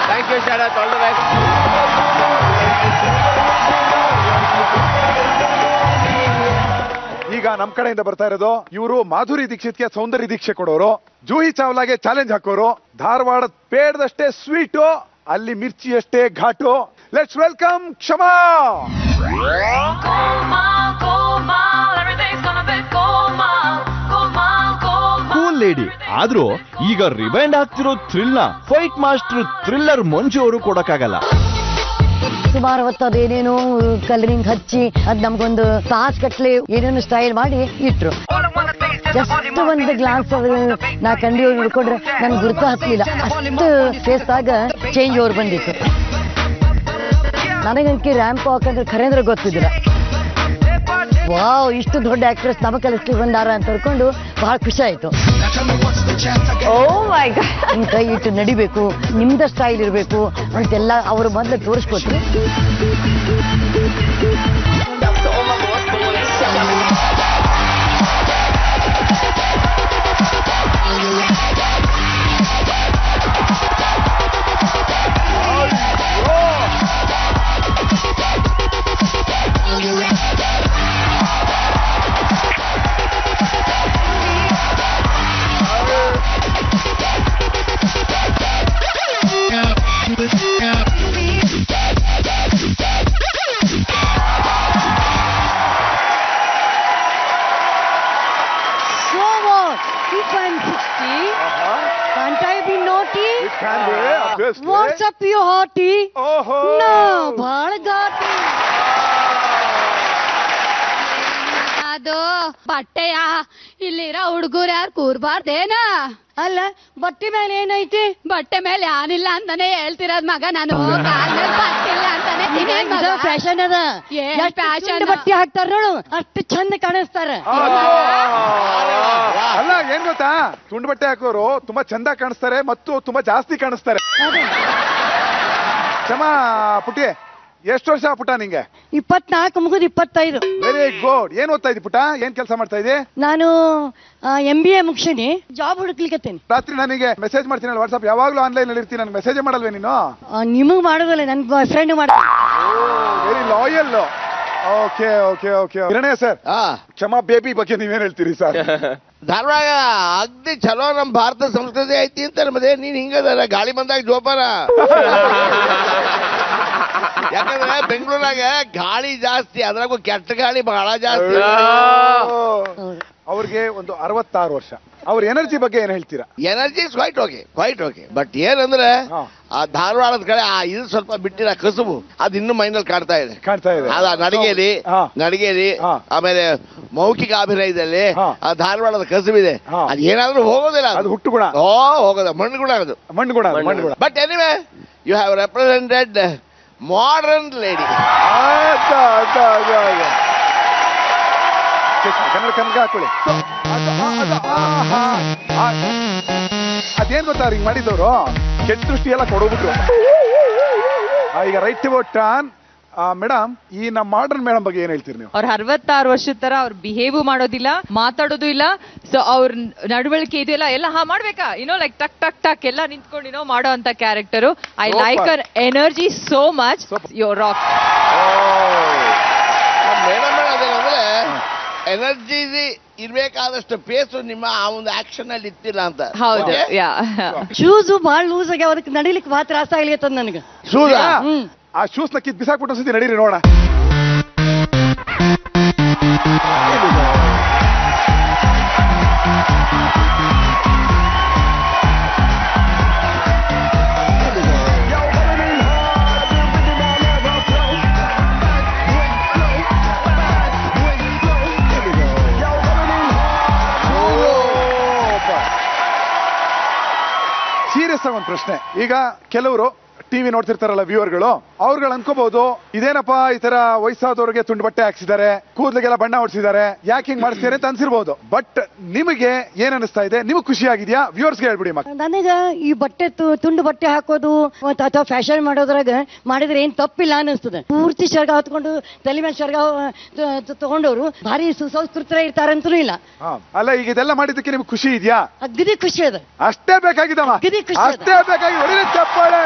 Thank you Sharath, all the best. ಈಗ ನಮ್ ಕಡೆಯಿಂದ ಬರ್ತಾ ಇರೋದು ಇವರು ಮಾಧುರಿ ದೀಕ್ಷಿತ್ಗೆ ಸೌಂದರ್ಯ ದೀಕ್ಷೆ ಕೊಡೋರು, ಜೂಹಿ ಚಾವ್ಲಾಗೆ ಚಾಲೆಂಜ್ ಹಾಕೋರು. ಧಾರವಾಡದ ಪೇಡದಷ್ಟೇ ಸ್ವೀಟು, ಅಲ್ಲಿ ಮಿರ್ಚಿ ಅಷ್ಟೇ ಘಾಟು. Let's welcome Kshama. Cool lady ಆದ್ರೂ ಈಗ ರಿವೈಂಡ್ ಆಗ್ತಿರೋ ಥ್ರಿಲ್ ನ ಫೈಟ್ ಮಾಸ್ಟರ್ ಥ್ರಿಲ್ಲರ್ ಮಂಜು ಅವರು ಕೊಡಕ್ಕಾಗಲ್ಲ. ಸುಮಾರು ಹೊತ್ತು ಅದೇನೇನು ಕಲರಿಂಗ್ ಹಚ್ಚಿ ಅದ್ ನಮ್ಗೊಂದು ತಾಸ್ ಕಟ್ಲೆ ಏನೇನು ಸ್ಟೈಲ್ ಮಾಡಿ ಇಟ್ರು. ಜಸ್ಟ್ ಒಂದು ಗ್ಲಾನ್ಸ್ ನಾ ಕಂಡು ನೋಡ್ಕೊಂಡ್ರೆ ನನ್ಗೆ ಗುರುತ ಹತ್ತಲಿಲ್ಲ, ಅಷ್ಟು ಫೇಸ್ದಾಗ ಚೇಂಜ್ ಓವರ್ ಬಂದಿತ್ತು. ನನಗಂಕಿ ರ್ಯಾಂಪ್ ವಾಕ್ ಅಂದ್ರೆ ಖರೇಂದ್ರ ಗೊತ್ತಿದ್ದಿಲ್ಲ. ವಾವ್, ಇಷ್ಟು ದೊಡ್ಡ ಆಕ್ಟ್ರೆಸ್ ನಮಗೆ ಕಲಿಸ್ಲಿ ಬಂದಾರ ಅಂತ ಹೇಳ್ಕೊಂಡು ಬಹಳ ಖುಷಿ ಆಯ್ತು. ನಿಮ್ ಕೈ ಇಟ್ಟು ನಡಿಬೇಕು, ನಿಮ್ದ ಸ್ಟೈಲ್ ಇರಬೇಕು ಅಂತೆಲ್ಲ ಅವರು ಮೊದಲು ತೋರಿಸ್ಕೊಟ್ರು. Hottie can be, obviously. What's up you hottie ಓಹೋ ನಾ ಬಾಳ ಘಾಟಿ ಅದು ಬಟ್ಟೆಯ ಇಲ್ಲಿರೋ ಹುಡುಗರು ಯಾರು ಕೂರ್ಬಾರ್ದೇನ ಅಲ್ಲ ಬಟ್ಟೆ ಮೇಲೆ ಏನೈತಿ ಬಟ್ಟೆ ಮೇಲೆ ಯಾನಿಲ್ಲ ಅಂತಾನೆ ಹೇಳ್ತಿರೋದ್ ಮಗ ನಾನು ಕಾಲ್ ಮೇಲ್ ಬಟ್ಟಿಲ್ಲ ಅಂತಾನೆ ಫ್ಯಾಷನ್ ಅದ ಏನ್ fashion? ಬಟ್ಟೆ ಹಾಕ್ತಾರ ನೋಡು ಅಷ್ಟು ಚಂದ ಕಾಣಿಸ್ತಾರ ಅಲ್ಲ ಏನ್ ಗೊತ್ತಾ ತುಂಡು ಬಟ್ಟೆ ಹಾಕೋರು ತುಂಬಾ ಚಂದ ಕಾಣಿಸ್ತಾರೆ ಮತ್ತು ತುಂಬಾ ಜಾಸ್ತಿ ಕಾಣಿಸ್ತಾರೆ ಕ್ಷಮಾ ಪುಟಿ ಎಷ್ಟು ವರ್ಷ ಪುಟ ನಿಂಗೆ 24 ಮುಗಿದು 25 ವೆರಿ ಗುಡ್ ಏನ್ ಓದ್ತಾ ಇದ್ದಿ ಪುಟ ಏನ್ ಕೆಲಸ ಮಾಡ್ತಾ ಇದ್ದಿ ನಾನು MBA ಮುಗಿಸಿನಿ ಜಾಬ್ ಹುಡುಕ್ಲಿಕತ್ತೇನೆ ರಾತ್ರಿ ನನಗೆ ಮೆಸೇಜ್ ಮಾಡ್ತೀನಿ ವಾಟ್ಸ್ಆಪ್ ಯಾವಾಗ್ಲೂ ಆನ್ಲೈನ್ ಅಲ್ಲಿ ಇರ್ತೀನಿ ನನಗೆ ಮೆಸೇಜ್ ಮಾಡಲ್ವೇ ನೀನು ನಿಮಗ್ ಮಾಡೋದಲ್ಲ ನನ್ ಫ್ರೆಂಡ್ ಮಾಡ್ತೀನಿ very loyal okay okay okay Kiranayya sir Kshama baby ಬಗ್ಗೆ ನೀವೇನ್ ಹೇಳ್ತೀರಿ ಸರ್ ಧಾರವಾಡ ಅಗ್ದಿ ಚಲೋ ನಮ್ ಭಾರತ ಸಂಸ್ಕೃತಿ ಐತಿ ಅಂತ ಮತ್ತೆ ನೀನ್ ಹಿಂಗದ ಗಾಳಿ ಬಂದಾಗ ಜೋಪಾನ ಯಾಕಂದ್ರೆ ಬೆಂಗಳೂರಾಗ ಗಾಳಿ ಜಾಸ್ತಿ ಅದ್ರಾಗೂ ಕೆಟ್ಟ ಗಾಳಿ ಬಹಳ ಜಾಸ್ತಿ ಅವ್ರಿಗೆ ಒಂದು 66 ವರ್ಷ ಅವ್ರ ಎನರ್ಜಿ ಬಗ್ಗೆ ಏನ್ ಹೇಳ್ತೀರಾ ಎನರ್ಜಿ ಕ್ವೈಟ್ ಓಕೆ ಬಟ್ ಏನಂದ್ರೆ ಆ ಧಾರವಾಡದ ಕಡೆ ಆ ಇದು ಸ್ವಲ್ಪ ಬಿಟ್ಟಿರ ಕಸುಬು ಅದು ಇನ್ನು ಮೈಂಡಲ್ಲಿ ಕಾಡ್ತಾ ಇದೆ ಅದ ನಡಿಗೆಲಿ ಆಮೇಲೆ ಮೌಖಿಕ ಅಭಿನಯದಲ್ಲಿ ಆ ಧಾರವಾಡದ ಕಸುಬಿದೆ ಅದು ಏನಾದ್ರೂ ಹೋಗೋದಿಲ್ಲ ಅದು ಹುಟ್ಟು ಗುಣ ಹೋಗೋದ ಮಣ್ಣು ಗುಣ ಅದು ಮಣ್ಣು ಗುಣ but anyway you have represented modern lady Kannada ಹಾಕೊಳ್ಳಿ ಅದೇನ್ ಗೊತ್ತಾ ಹಿಂಗ್ ಮಾಡಿದವರು ಕೆಟ್ಟ ದೃಷ್ಟಿ ಎಲ್ಲ ಕೊಡೋಗ್ಬಿಟ್ರು ಈಗ ರೈಟ್ ಟು ಟರ್ನ್ ಮೇಡಮ್ ಈ ನಮ್ಮ ಮಾಡರ್ನ್ ಮೇಡಮ್ ಬಗ್ಗೆ ಏನ್ ಹೇಳ್ತೀರಿ ನೀವು ಅವ್ರ 66 ವರ್ಷದ ತರ ಅವ್ರು ಬಿಹೇವ್ ಮಾಡೋದಿಲ್ಲ ಮಾತಾಡೋದು ಇಲ್ಲ ಸೊ ಅವ್ರ ನಡವಳಿಕೆ ಇದು ಎಲ್ಲ ಮಾಡ್ಬೇಕಾ ಲೈಕ್ ಟಕ್ ಟಕ್ ಟಕ್ ಎಲ್ಲ ನಿಂತ್ಕೊಂಡು ಮಾಡೋ ಅಂತ ಕ್ಯಾರೆಕ್ಟರ್ ಐ ಲೈಕ್ ಅವರ್ energy so much your rock madam ಅದೇನಂದ್ರೆ ಎನರ್ಜಿ ಇರ್ಬೇಕಾದಷ್ಟು ಪೇಸು ನಿಮ್ಮ ಆ ಒಂದು ಆಕ್ಷನ್ ಅಲ್ಲಿ ಇತ್ತಿಲ್ಲ ಅಂತ ಹೌದು ಶೂಸ್ ಬಾಳ್ ಲೂಸ್ ಆಗ್ಯಾವ ಅದಕ್ಕೆ ನಡಿಲಿಕ್ಕೆ ಮಾತ್ರ ತ್ರಾಸ ಆಗ್ಲಿಕತ್ತದ ನನಗೆ ಶೂಸ್ ಆ ಶೂಸ್ ನ ಕಿತ್ ಬಿಸಾಕ್ಬಿಟ್ಟು ಸತಿ ನಡೀರಿ ನೋಡ ಸೀರಿಯಸ್ ಆಗಿ ಒಂದು ಪ್ರಶ್ನೆ ಈಗ ಕೆಲವರು ಟಿವಿ ನೋಡ್ತಿರ್ತಾರಲ್ಲ ವ್ಯೂವರ್ಗಳು ಅವ್ರುಗಳು ಅನ್ಕೋಬಹುದು ಇದೇನಪ್ಪ ಈ ತರ ವಯಸ್ಸಾದವ್ರಿಗೆ ತುಂಡು ಬಟ್ಟೆ ಹಾಕ್ಸಿದ್ದಾರೆ ಕೂದಲಿಗೆಲ್ಲ ಬಣ್ಣ ಹೊಡ್ಸಿದ್ದಾರೆ ಯಾಕೆ ಹಿಂಗ್ ಮಾಡಿಸ್ತಾರೆ ಅಂತ ಅನ್ಸಿರ್ಬೋದು ಬಟ್ ನಿಮಗೆ ಏನ್ ಅನಿಸ್ತಾ ಇದೆ ನಿಮಗೆ ಖುಷಿ ಆಗಿದ್ಯಾ ವ್ಯೂವರ್ಸ್ಗೆ ಹೇಳ್ಬಿಡಿ ನನಗ ಈ ಬಟ್ಟೆ ತುಂಡು ಬಟ್ಟೆ ಹಾಕೋದು ಅಥವಾ ಫ್ಯಾಷನ್ ಮಾಡೋದ್ರಾಗ ಮಾಡಿದ್ರೆ ಏನ್ ತಪ್ಪಿಲ್ಲ ಅನಿಸ್ತದೆ ಪೂರ್ತಿ ಶರ್ಗ ಹೊತ್ಕೊಂಡು ತಲೆ ಮೇಲೆ ಶರ್ಗ ತಗೊಂಡವ್ರು ಭಾರಿ ಸುಸಂಸ್ಕೃತರ ಇರ್ತಾರಂತೂ ಇಲ್ಲ ಅಲ್ಲ ಈಗ ಇದೆಲ್ಲ ಮಾಡಿದ್ದಕ್ಕೆ ನಿಮ್ಗೆ ಖುಷಿ ಇದೆಯಾ ಅಗದಿ ಖುಷಿ ಅದ ಅಷ್ಟೇ ಬೇಕಾಗಿದ್ದಮ್ಮ ಅಗದಿ ಖುಷಿ ಅಷ್ಟೇ ಬೇಕಾಗಿ ಹೊಡಿರಿ ಚಪ್ಪಾಳೆ